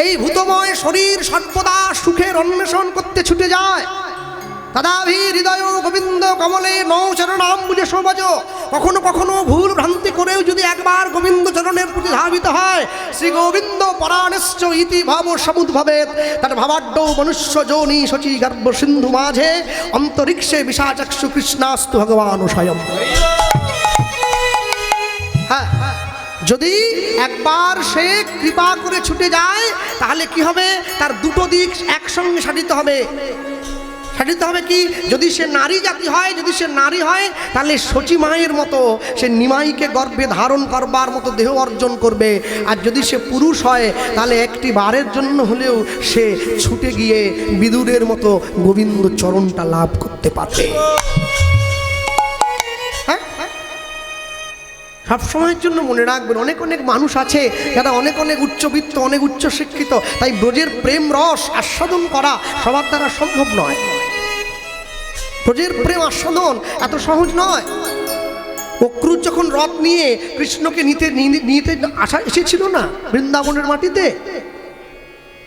S1: এই ভূতময় শরীর সর্বদা সুখের অন্বেষণ করতে ছুটে যায়। তদাভি হৃদয় গোবিন্দ কমলে নৌ চরণাম বুঝে সবজ। কখনো কখনো ভুল ভ্রান্তি করেও যদি একবার গোবিন্দ চরণের প্রতি ধাবিত হয়, শ্রী গোবিন্দ পরাণশ্চ ইতি ভাব সমুদ্ভবেত, তার ভাবাড্ড মনুষ্য যোনি শচী গর্ভ সিন্ধু মাঝে, অন্তরিক্ষে বিশাচক্ষু কৃষ্ণাস্তু ভগবান স্বয়ং। হ্যাঁ, যদি একবার সে কৃপা করে ছুটে যায় তাহলে কি হবে? তার দুটো দিক একসঙ্গে সাধিত হবে। সাধিত হবে কি? যদি সে নারী জাতি হয়, যদি সে নারী হয় তাহলে শচী মায়ের মতো সে নিমাইকে গর্ভে ধারণ করবার মতো দেহ অর্জন করবে। আর যদি সে পুরুষ হয় তাহলে একটি বারের জন্য হলেও সে ছুটে গিয়ে বিদুরের মতো গোবিন্দ চরণটা লাভ করতে পারবে। সব সময়ের জন্য মনে রাখবেন, অনেক অনেক মানুষ আছে যারা অনেক অনেক উচ্চবিত্ত, অনেক উচ্চ শিক্ষিত, তাই ব্রজের প্রেম রস আস্বাদন করা সবার দ্বারা সম্ভব নয়। ব্রজের প্রেম আস্বাদন এত সহজ নয়। অক্রুর যখন রথ নিয়ে কৃষ্ণকে নিতে আসা এসেছিল না বৃন্দাবনের মাটিতে,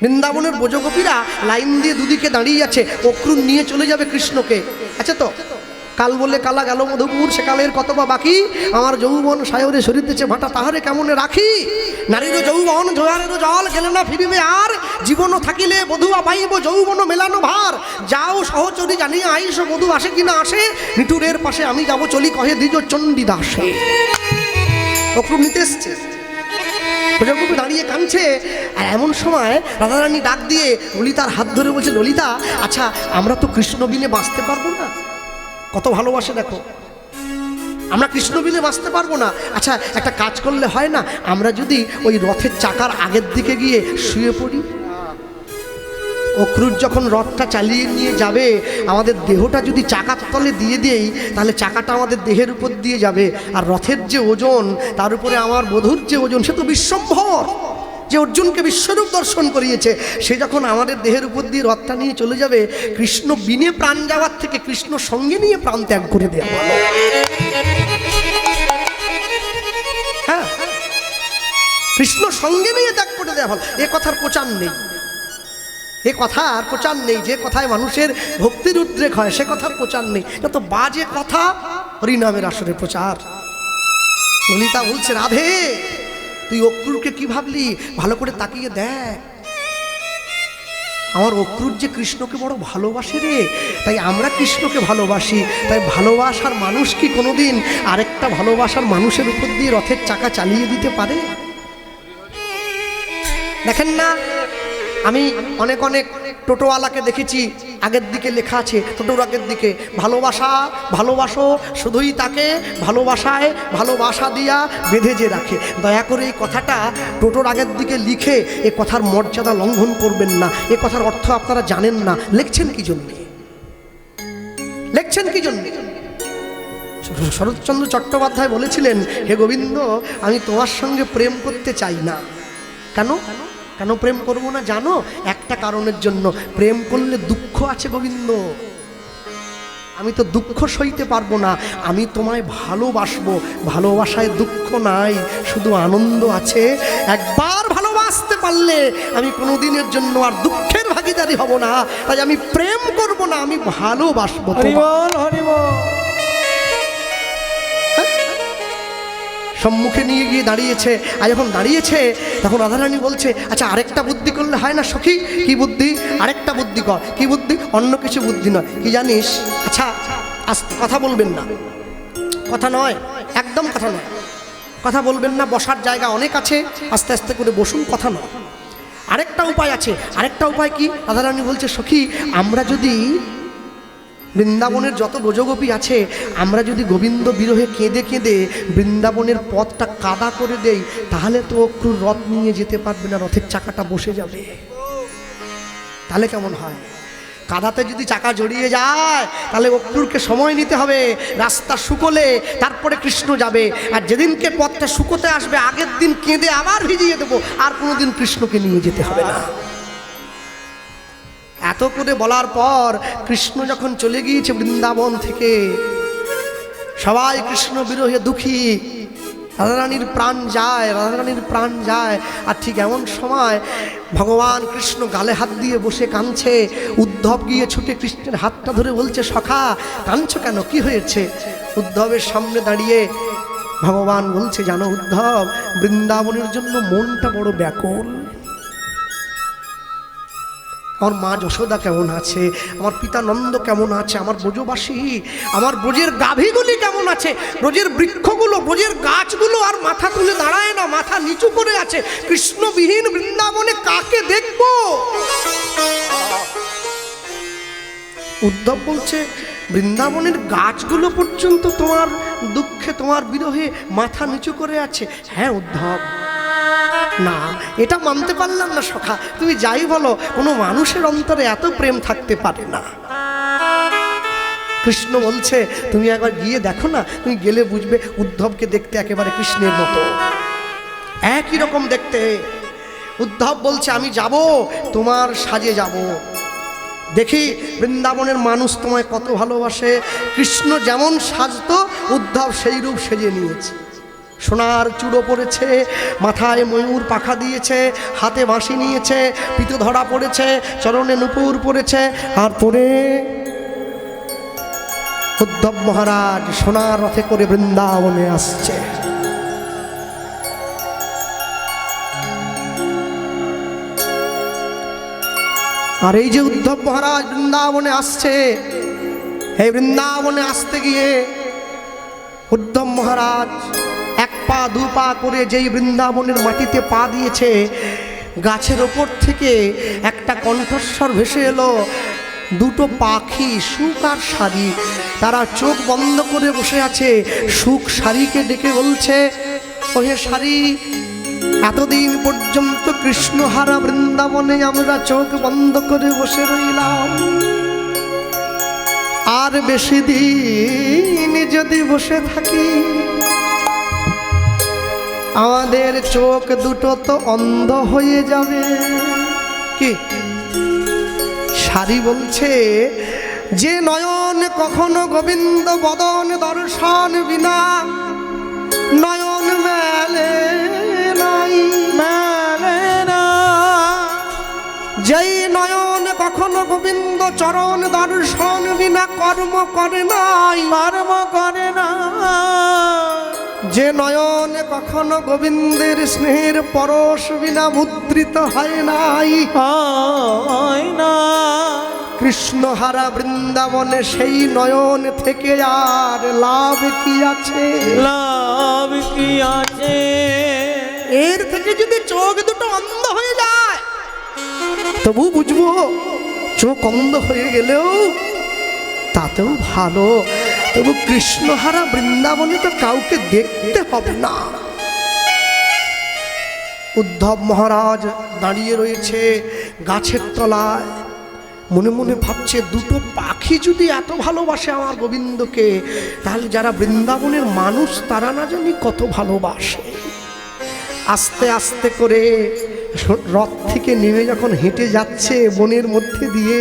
S1: বৃন্দাবনের ব্রজগোপীরা লাইন দিয়ে দুদিকে দাঁড়িয়ে আছে, অক্রুর নিয়ে চলে যাবে কৃষ্ণকে। আচ্ছা, তো কাল বলে কালা গেল মধুপুর, সে কালের কত বা বাকি, আমার যৌবন সায়রে সরিতেছে ভাটা, তাহারে কেমনে রাখি, নারীরও যৌবন জোয়ারেরও জল, গেলে না ফিরিবে আর, জীবনও থাকিলে বধুয়া পাইব যৌবন মেলানো ভার, যাও সহচরী জানিয়ে আইস বধু আসে কিনা আসে, নিটুরের পাশে আমি যাব চলি কহে দ্বিজ চণ্ডীদাসে। অক্রুর নিতে এসছে, ব্রজগোপী দাঁড়িয়ে কাঁদছে, আর এমন সময় রাধারানী ডাক দিয়ে ললিতার হাত ধরে বলছে, ললিতা, আচ্ছা আমরা তো কৃষ্ণ বিনে বাঁচতে পারবো না, কত ভালোবাসে দেখো, আমরা কৃষ্ণ বিনে বাঁচতে পারবো না। আচ্ছা একটা কাজ করলে হয় না, আমরা যদি ওই রথের চাকার আগের দিকে গিয়ে শুয়ে পড়ি, অক্রুর যখন রথটা চালিয়ে নিয়ে যাবে আমাদের দেহটা যদি চাকার তলে দিয়ে দেই তাহলে চাকাটা আমাদের দেহের উপর দিয়ে যাবে, আর রথের যে ওজন তার উপরে আমার বধূর যে ওজন, সে তো বিশ্বম্ভর, যে অর্জুনকে বিশ্বরূপ দর্শন করিয়েছে, সে যখন আমাদের দেহের উপর দিয়ে রথটা নিয়ে চলে যাবে, কৃষ্ণ বিনে প্রাণ যাওয়ার থেকে কৃষ্ণ সঙ্গে নিয়ে প্রাণ ত্যাগ করে দেওয়া ভালো। হ্যাঁ, কৃষ্ণ সঙ্গে নিয়ে ত্যাগ করে দেওয়া ভালো। এ কথার প্রচার নেই, এ কথার প্রচার নেই। যে কথায় মানুষের ভক্তির উদ্রেক হয় সে কথার প্রচার নেই, যত বাজে কথা হরিনামের আসরে প্রচার। ললিতা বলছে, রাধে তুই অক্রুরকে কি ভাবলি, ভালো করে তাকিয়ে দেখ, আমার অক্রুর যে কৃষ্ণকে বড় ভালোবাসে রে, তাই আমরা কৃষ্ণকে ভালোবাসি। তাই ভালোবাসার মানুষ কি কোনোদিন আরেকটা ভালোবাসার মানুষের উপর দিয়ে রথের চাকা চালিয়ে দিতে পারে? দেখেন না, আমি অনেক অনেক টোটোওয়ালাকে দেখেছি, আগের দিকে লেখা আছে টোটোর আগের দিকে, ভালোবাসা ভালোবাসো শুধুই তাকে, ভালোবাসায় ভালোবাসা দিয়া বেঁধে যে রাখে। দয়া করে এই কথাটা টোটোর আগের দিকে লিখে এ কথার মর্যাদা লঙ্ঘন করবেন না। এ কথার অর্থ আপনারা জানেন না। লিখছেন কি জন্যে, লিখছেন কি জন্যে? শরৎচন্দ্র চট্টোপাধ্যায় বলেছিলেন, হে গোবিন্দ, আমি তোমার সঙ্গে প্রেম করতে চাই না। কেন কেন প্রেম করব না জানো? একটা কারণের জন্য, প্রেম করলে দুঃখ আছে গোবিন্দ, আমি তো দুঃখ সইতে পারবো না। আমি তোমায় ভালোবাসবো, ভালোবাসায় দুঃখ নাই, শুধু আনন্দ আছে। একবার ভালোবাসতে পারলে আমি কোনোদিনের জন্য আর দুঃখের ভাগীদারি হব না। তাই আমি প্রেম করব না, আমি ভালোবাসবো।
S2: হরিবল হরিবল।
S1: সম্মুখে নিয়ে গিয়ে দাঁড়িয়েছে, আর যখন দাঁড়িয়েছে তখন রাধারানী বলছে, আচ্ছা আরেকটা বুদ্ধি করলে হয় না সখী? কি বুদ্ধি? আরেকটা বুদ্ধি কর। কি বুদ্ধি? অন্য কিছু বুদ্ধি নয়, কি জানিস? আচ্ছা আস্তে কথা বলবেন না, কথা নয়, একদম কথা নয়, কথা বলবেন না, বসার জায়গা অনেক আছে, আস্তে আস্তে করে বসুন, কথা নয়। আরেকটা উপায় আছে। আরেকটা উপায় কি? রাধারানী বলছে, সখী আমরা যদি বৃন্দাবনের যত ব্রজগোপী আছে, আমরা যদি গোবিন্দ বিরহে কেঁদে কেঁদে বৃন্দাবনের পথটা কাদা করে দেই, তাহলে তো অক্রুর রথ নিয়ে যেতে পারবে না, রথের চাকাটা বসে যাবে। তাহলে কেমন হয়? কাদাতে যদি চাকা জড়িয়ে যায় তাহলে অক্রুরকে সময় নিতে হবে, রাস্তা শুকোলে তারপরে কৃষ্ণ যাবে। আর যেদিনকে পথটা শুকোতে আসবে আগের দিন কেঁদে আবার ভিজিয়ে দেবো, আর কোনোদিন কৃষ্ণকে নিয়ে যেতে হবে না। এত করে বলার পর কৃষ্ণ যখন চলে গিয়েছে বৃন্দাবন থেকে, সবাই কৃষ্ণ বিরহে দুঃখী, রাধারানীর প্রাণ যায়, রাধারানীর প্রাণ যায়। আর ঠিক এমন সময় ভগবান কৃষ্ণ গালে হাত দিয়ে বসে কাঁদছে। উদ্ধব গিয়ে ছুটে কৃষ্ণের হাতটা ধরে বলছে, সখা কাঁদছো কেন, কি হয়েছে? উদ্ধবের সামনে দাঁড়িয়ে ভগবান বলছে, জানো উদ্ধব, বৃন্দাবনের জন্য মনটা বড় ব্যাকুল। আমার মা যশোদা কেমন আছে, আমার পিতা নন্দ কেমন আছে, আমার ব্রজবাসী, আমার ব্রজের গাভীগুলি কেমন আছে, ব্রজের বৃক্ষগুলো, ব্রজের গাছগুলো আর মাথা তুলে দাঁড়ায় না, মাথা নিচু করে আছে। কৃষ্ণবিহীন বৃন্দাবনে কাকে দেখব? উদ্ধব বলছে, বৃন্দাবনের গাছগুলো পর্যন্ত তোমার দুঃখে, তোমার বিরহে মাথা নিচু করে আছে। হ্যাঁ উদ্ধব, না এটা মানতে পারলাম না সখা, তুমি যাই বলো, কোনো মানুষের অন্তরে এত প্রেম থাকতে পারে না। কৃষ্ণ বলছে, তুমি একবার গিয়ে দেখো না, তুমি গেলে বুঝবে। উদ্ধবকে দেখতে একেবারে কৃষ্ণের মতো, একই রকম দেখতে। উদ্ধব বলছে, আমি যাব, তোমার সাজে যাব, দেখি বৃন্দাবনের মানুষ তোমায় কত ভালোবাসে। কৃষ্ণ যেমন সাজতো উদ্ধব সেই রূপ সেজে নিয়েছে। সোনার চূড়ো পড়েছে, মাথায় ময়ূর পাখা দিয়েছে, হাতে বাঁশি নিয়েছে, পিতো ধরা পড়েছে, চরণে নূপুর পড়েছে। আর পরে উদ্ধব মহারাজ সোনার রথে করে বৃন্দাবনে আসছে। আর এই যে উদ্ধব মহারাজ বৃন্দাবনে আসছে, এই বৃন্দাবনে আসতে গিয়ে উদ্ধব মহারাজ এক পা দু পা করে যেই বৃন্দাবনের মাটিতে পা দিয়েছে, গাছের ওপর থেকে একটা কণ্ঠস্বর ভেসে এলো। দুটো পাখি, সুখ আর শাড়ি, তারা চোখ বন্ধ করে বসে আছে। সুখ শাড়িকে ডেকে বলছে, ওহে শাড়ি, এতদিন পর্যন্ত কৃষ্ণহারা বৃন্দাবনে আমরা চোখ বন্ধ করে বসে রইলাম, আর বেশি দিন যদি বসে থাকি আমাদের চোখ দুটো তো অন্ধ হয়ে যাবে। কি? শাড়ি বলছে, যে নয়ন কখনো গোবিন্দ বদন দর্শন বিনা নয়ন মেলে নাই, মেলে না। যেই নয়ন কখনো গোবিন্দ চরণ দর্শন বিনা কর্ম করে নাই, কর্ম করে না। যে নয়ন কখনো গোবিন্দের স্নেহের পরশ বিনা মুদ্রিত হয় নাই, হয় না। কৃষ্ণহারা বৃন্দাবনে সেই নয়ন থেকে আর লাভ কি আছে?
S2: লাভ কি আছে?
S1: এর থেকে যদি চোখ দুটো অন্ধ হয়ে যায় তবু বুঝবো, চোখ অন্ধ হয়ে গেলেও তাতেও ভালো। তবু কৃষ্ণহারা বৃন্দাবনে তো কাউকে দেখতে হবে না। উদ্ধব মহারাজ দাঁড়িয়ে রয়েছে গাছের তলায়, মনে মনে ভাবছে দুটো পাখি যদি এত ভালোবাসে আমার গোবিন্দকে, তাহলে যারা বৃন্দাবনের মানুষ তারা না জানি কত ভালোবাসে। আস্তে আস্তে করে রথ থেকে নেমে যখন হেঁটে যাচ্ছে বনের মধ্যে দিয়ে,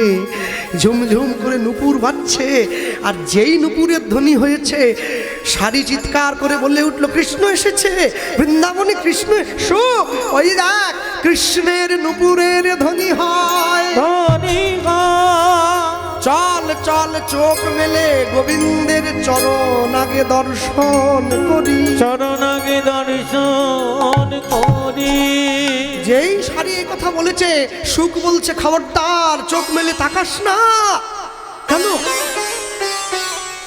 S1: ঝুমঝুম করে নুপুর বাজছে, আর যেই নুপুরের ধ্বনি হয়েছে সারি চিৎকার করে বলে উঠল, কৃষ্ণ এসেছে বৃন্দাবনে, কৃষ্ণ এসো। ওই দেখ কৃষ্ণের নুপুরের ধ্বনি হয়। চল চল চোখ মেলে গোবিন্দের চরণ আগে দর্শন করি,
S2: চরণ আগে দর্শন করি।
S1: যেই সারি এই কথা বলেছে, সুখ বলছে খবরদার চোখ মেলে তাকাস না। কেন?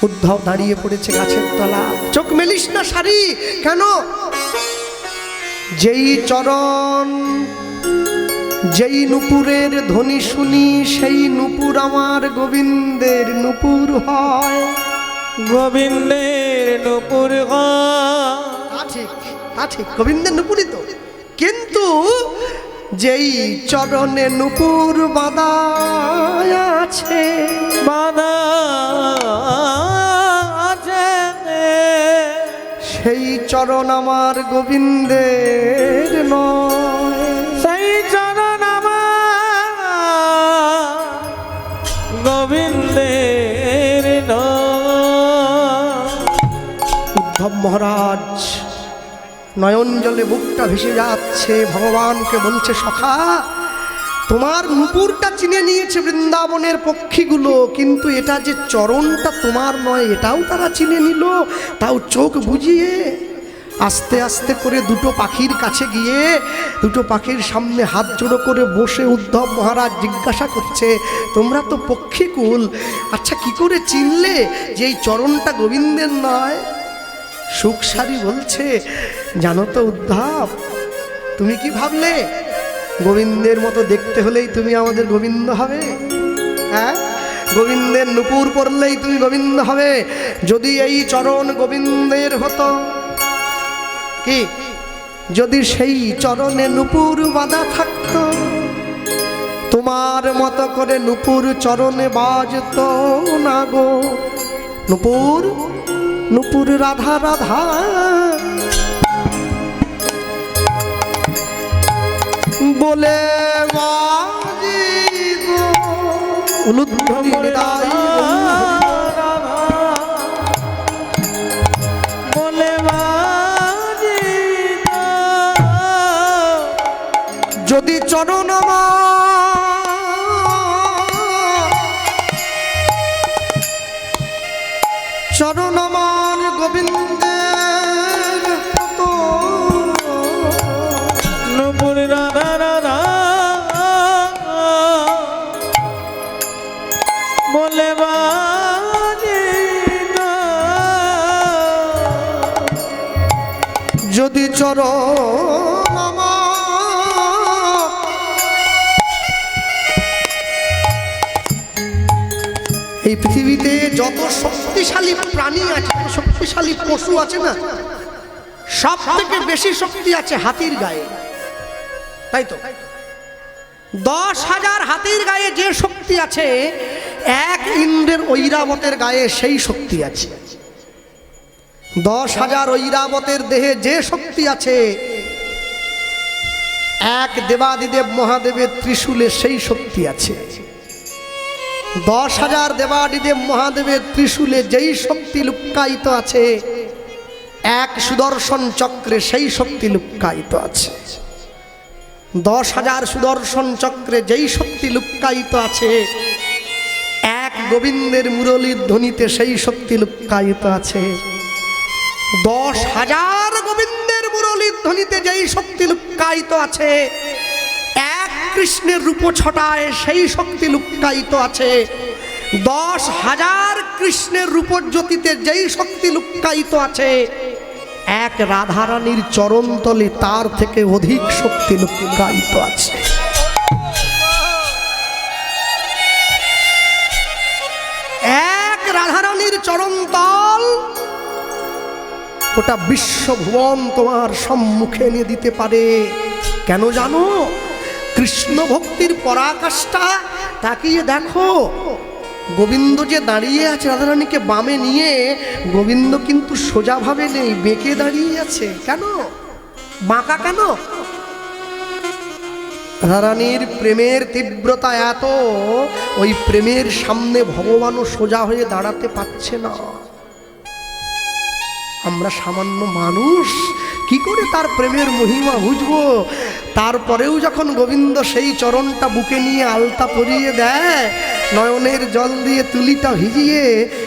S1: উদ্ধব দাঁড়িয়ে পড়েছে গাছের তলা, চোখ মেলিস না সারি। কেন? যেই চরণ যেই নুপুরের ধ্বনি শুনি, সেই নুপুর আমার গোবিন্দের নুপুর হয়।
S2: গোবিন্দের নুপুর
S1: তা ঠিক, তা ঠিক, গোবিন্দের নুপুরই তো। কিন্তু যেই চরণে নুপুর বাঁধা আছে,
S2: বাধা আছে,
S1: সেই চরণ আমার গোবিন্দের নয়।
S2: সেই চরণ আমার গোবিন্দের নয়।
S1: উদ্ধব মহারাজ নয়ন জলে বুকটা ভেসে যাচ্ছে, ভগবানকে বলছে, সখা তোমার নুপুরটা চিনে নিয়েছে বৃন্দাবনের পক্ষীগুলো, কিন্তু এটা যে চরণটা তোমার নয় এটাও তারা চিনে নিল, তাও চোখ বুজিয়ে। আস্তে আস্তে করে দুটো পাখির কাছে গিয়ে দুটো পাখির সামনে হাত জোড়ো করে বসে উদ্ধব মহারাজ জিজ্ঞাসা করছে, তোমরা তো পক্ষীকুল, আচ্ছা কি করে চিনলে যে এই চরণটা গোবিন্দের নয়? সুখসারি বলছে, জানো তো উদ্ধব, তুমি কি ভাবলে গোবিন্দের মতো দেখতে হলেই তুমি আমাদের গোবিন্দ হবে? হ্যাঁ, গোবিন্দের নুপুর পরলেই তুমি গোবিন্দ হবে? যদি এই চরণ গোবিন্দের হতো, কি যদি সেই চরণে নুপুর বাঁধা থাকতো, তোমার মতো করে নুপুর চরণে বাজতো না গো। নুপুর নুপুর রাধা রাধা বলে বাজিগো, উলুধ্বনি হৃদয়
S2: বলে বাজিগো।
S1: যদি চরণ চরণ আমার গোবিন্দের হতো,
S2: নুপুর রাধা রাধা বলে বাজিগো।
S1: যদি চরণ আমার এই পৃথিবীতে যত শক্তিশালী প্রাণী আছে, শক্তিশালী পশু আছে না, সব থেকে বেশি শক্তি আছে হাতির গায়ে, তাই তো? 10,000 হাতির গায়ে যে শক্তি আছে, এক ইন্দ্রের ঐরাবতের গায়ে সেই শক্তি আছে। 10,000 ঐরাবতের দেহে যে শক্তি আছে, এক দেবাদিদেব মহাদেবের ত্রিশূলে সেই শক্তি আছে। 10,000 দেবাদিদেব মহাদেবের ত্রিশূলে যেই শক্তি লুক্কায়িত আছে, এক সুদর্শন চক্রে সেই শক্তি লুক্কায়িত আছে। 10,000 সুদর্শন চক্রে যেই শক্তি লুক্কায়িত আছে, এক গোবিন্দের মুরলীর ধ্বনিতে সেই শক্তি লুক্কায়িত আছে। 10,000 গোবিন্দের মুরলীর ধ্বনিতে যেই শক্তি লুক্কায়িত আছে, এক কৃষ্ণের রূপ ছটায় সেই শক্তি লুক্কায়িত আছে। 10,000 কৃষ্ণের রূপজ্যোতিতে যেই শক্তি লুক্কায়িত আছে, এক রাধারানীর চরণতলে তার থেকে অধিক শক্তি লুক্কায়িত আছে। এক রাধারানীর চরণতল ওটা বিশ্বভুবন তোমার সম্মুখে এনে দিতে পারে। কেন জানো? কৃষ্ণ ভক্তির পরাকাষ্ঠা তাকিয়ে দেখো গোবিন্দ যে দাঁড়িয়ে আছে রাধারানীকে বামে নিয়ে, গোবিন্দ কিন্তু সোজাভাবে নেই, বেঁকে দাঁড়িয়ে আছে। কেন বাঁকা কেন? রাধারানীর প্রেমের তীব্রতা এত, ওই প্রেমের সামনে ভগবানও সোজা হয়ে দাঁড়াতে পারছে না। আমরা সামান্য মানুষ, কি করে তার প্রেমের মহিমা বুঝবো? তারপরেও যখন গোবিন্দ সেই চরণটা বুকে নিয়ে আলতা পরিয়ে দেয়, নয়নের জল দিয়ে তুলিটা ভিজিয়ে,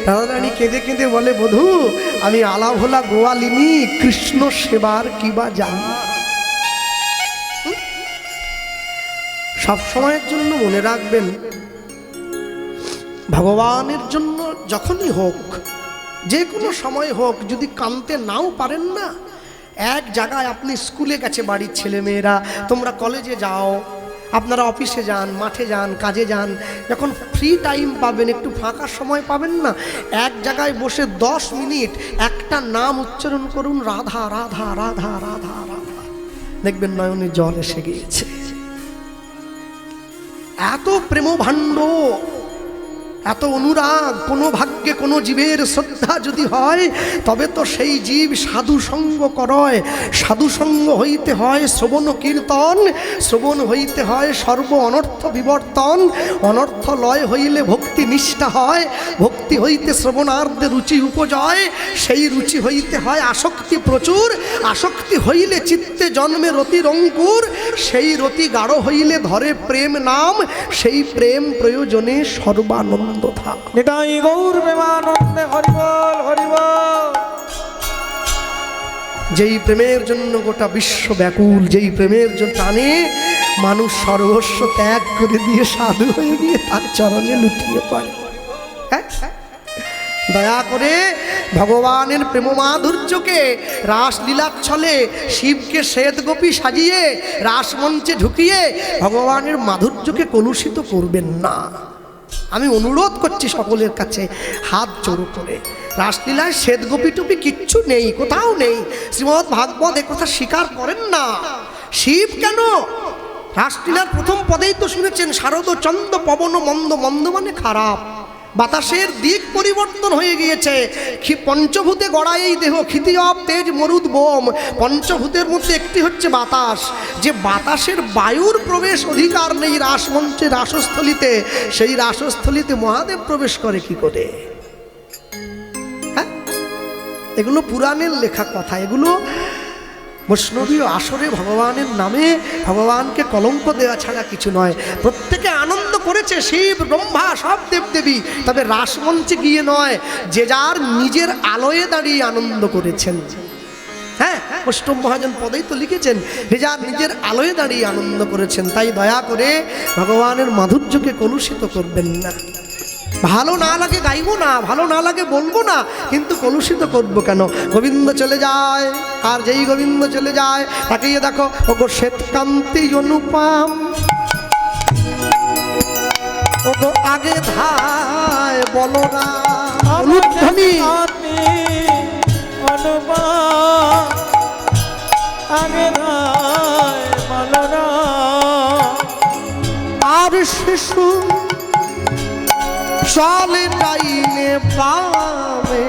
S1: রাধারানী কেঁদে কেঁদে বলে, বধূ আমি আলা ভোলা গোয়ালিনী, কৃষ্ণ সেবার কিবা জানি। সব সময়ের জন্য মনে রাখবেন, ভগবানের জন্য যখনই হোক, যে কোনো সময় হোক, যদি কাঁদতে নাও পারেন না, এক জায়গায় আপনি স্কুলে গেছে বাড়ির ছেলে মেয়েরা, তোমরা কলেজে যাও, আপনারা অফিসে যান, মাঠে যান, কাজে যান, যখন ফ্রি টাইম পাবেন, একটু ফাঁকা সময় পাবেন না, এক জায়গায় বসে 10 মিনিট একটা নাম উচ্চারণ করুন, রাধা রাধা রাধা রাধা রাধা, দেখবেন নয়নে জল এসে গিয়েছে। এত প্রেমভাণ্ড, এত অনুরাগ, কোনো ভাগ্যে কোনো জীবের শ্রদ্ধা যদি হয়, তবে তো সেই জীব সাধু সঙ্গ করয়। সাধু সঙ্গ হইতে হয় শ্রবণ কীর্তন, শ্রবণ হইতে হয় সর্ব অনর্থ বিবর্তন, অনর্থ লয় হইলে ভক্তি নিষ্ঠা হয়, ভক্তি হইতে শ্রবণার্ধে রুচি উপজয়, সেই রুচি হইতে হয় আসক্তি প্রচুর, আসক্তি হইলে চিত্তে জন্মে রতির অঙ্কুর, সেই রতি গাঢ় হইলে ধরে প্রেম নাম, সেই প্রেম প্রয়োজনে সর্বানন্দ।
S2: নিতাই গৌর প্রেমানন্দে হরিবল হরিবল।
S1: যেই প্রেমের জন্য গোটা বিশ্ব ব্যাকুল, যেই প্রেমের জন্য টানে মানুষ সর্বস্ব ত্যাগ করে দিয়ে সাধু হয়ে গিয়ে তার চরণে লুটিয়ে পড়ে। দয়া করে ভগবানের প্রেম মাধুর্যকে রাসলীলার ছলে শিবকে শ্বেত গোপী সাজিয়ে রাসমঞ্চে ঢুকিয়ে ভগবানের মাধুর্যকে কলুষিত করবেন না। আমি অনুরোধ করছি সকলের কাছে হাত জোড়ো করে। রাসলীলায় শ্বেত গোপী টুপি কিচ্ছু নেই, কোথাও নেই। শ্রীমদ্ ভাগবত একথা স্বীকার করেন না। শিব কেন? রাসলীলার প্রথম পদেই তো শুনেছেন, শারদ চন্দ পবন মন্দ, মন্দ মানে খারাপ, বাতাসের দিক পরিবর্তন হয়ে গিয়েছে। পঞ্চভূতে গড়া এই দেহ, ক্ষিতিয়ব তেজ মরুদ বোম, পঞ্চভূতের মধ্যে একটি হচ্ছে বাতাস। যে বাতাসের বায়ুর প্রবেশ অধিকার নেই রাসমঞ্চে, রাসস্থলিতে, সেই রাসস্থলিতে মহাদেব প্রবেশ করে কি করে? হ্যাঁ, এগুলো পুরাণের লেখা কথা। এগুলো বৈষ্ণবীয় আসরে ভগবানের নামে ভগবানকে কলঙ্ক দেওয়া ছাড়া কিছু নয়। প্রত্যেকে আনন্দ করেছে, শিব ব্রহ্মা সব দেবদেবী, তবে রাসমঞ্চে গিয়ে নয়, যে যার নিজের আলোয় দাঁড়িয়ে আনন্দ করেছেন। হ্যাঁ, বৈষ্ণব মহাজন পদেই তো লিখেছেন, যে যার নিজের আলোয় দাঁড়িয়ে আনন্দ করেছেন। তাই দয়া করে ভগবানের মাধুর্যকে কলুষিত করবেন না। ভালো না লাগে গাইবো না, ভালো না লাগে বলবো না, কিন্তু কলুষিত করবো কেন? গোবিন্দ চলে যায়, আর যেই গোবিন্দ চলে যায় তাকে দেখো, ওগো শ্বেতকান্তি অনুপম, ওগো আগে ধায় বলরাম, অনুধ্বনি
S2: আগে ধায় বলরাম,
S1: আর শিশু চলে ডাইনে বামে,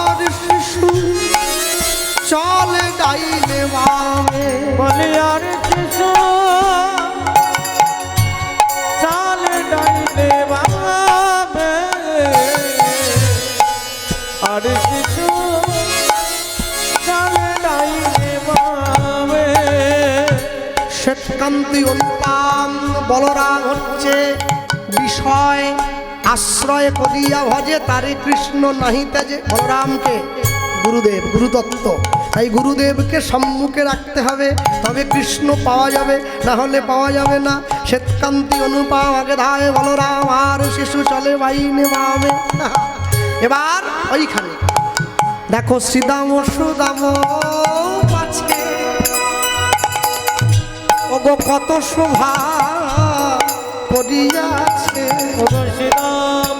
S1: আর শিশু চলে ডাইনে বামে,
S2: বলে আর শিশু চলে ডাইনে বামে, আর শিশু চলে ডাইনে বামে।
S1: শ্বেতকান্তি অনুপম বলরাম হচ্ছে বিষয়, আশ্রয় করিয়া ভজে তারে কৃষ্ণ নাহি তেজে। বলরামকে গুরুদেব, গুরুদত্ত, তাই গুরুদেবকে সম্মুখে রাখতে হবে, তবে কৃষ্ণ পাওয়া যাবে, না হলে পাওয়া যাবে না। শ্বেতকান্তি অনুপম আগে ধায় বলরাম, আর শিশু চলে বাইনে বামে। এবার ওইখানে দেখো শ্রীদাম সুদাম পাছে, ওগো কত শোভা করিয়াছে,
S2: ওগো শ্রীরাম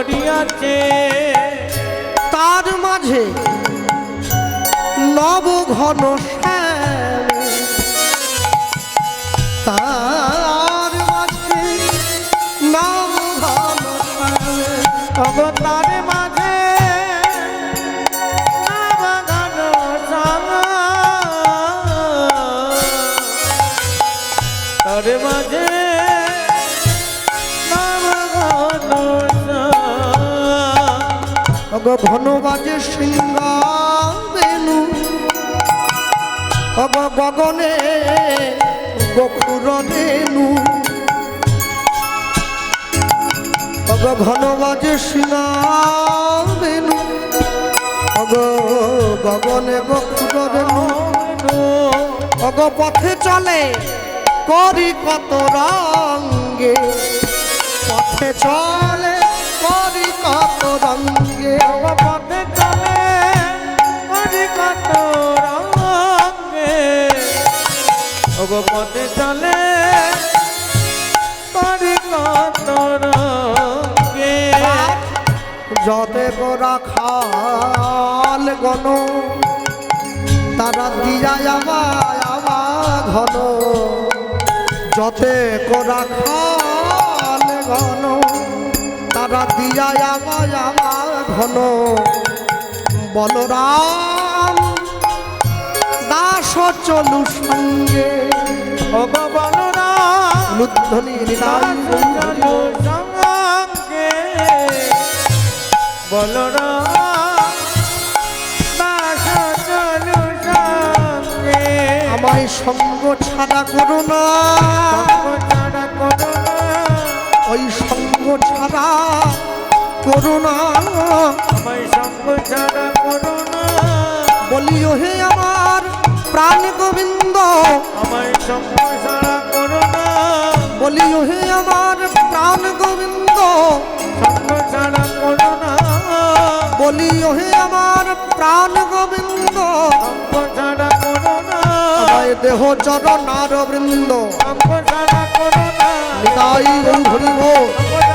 S2: করিয়াছে
S1: তার মাঝে নব ঘন শ্যাম, তার মাঝে নব ঘন শ্যাম,
S2: অবতার মাঝে নবঘন শ্যাম, তার মাঝে নবঘন শ্যাম।
S1: অগ ঘন বাজে সিংহা বেনু, অগ গগনে বকুর রেণু, অগ ঘন বাজে সিংহা বেনু, অগ গগনে বকুর রেণু, অগ পথে চলে করি কত রঙ্গে, পথে চলে করি কত রঙ্গে,
S2: পথে চলে করি কত রঙে, ওগো পথে চলে করি কত রঙে।
S1: যতে গোরা খাল গণ তারা দিয়া যাবা ঘন, যতে গোরা খাল ঘন তারা দিয়া যাবা ঘন, বলরাম দাস চলু সঙ্গে,
S2: ওগো বলরাম
S1: লুধ্বনি নিদান
S2: চলো সঙ্গে, বলরাম দাস চলো সঙ্গে।
S1: আমায় সঙ্গ ছাড়া করো না,
S2: ছাড়া করো না,
S1: ওই সঙ্গ ছাড়া করো না,
S2: আমায় সঙ্গ ছাড়া করো না,
S1: বলিও হে আমার প্রাণ গোবিন্দ,
S2: আমায় সঙ্গ ছাড়া করো না,
S1: বলিও হে আমার প্রাণ গোবিন্দ,
S2: সঙ্গ ছাড়া করো না,
S1: বলিও হে আমার প্রাণ গোবিন্দ,
S2: সঙ্গ ছাড়া করো না,
S1: আমায় দেহ চরণার বৃন্দ,
S2: সঙ্গ ছাড়া করো না,
S1: নিতাই গৌর হরি বল।
S2: সঙ্গ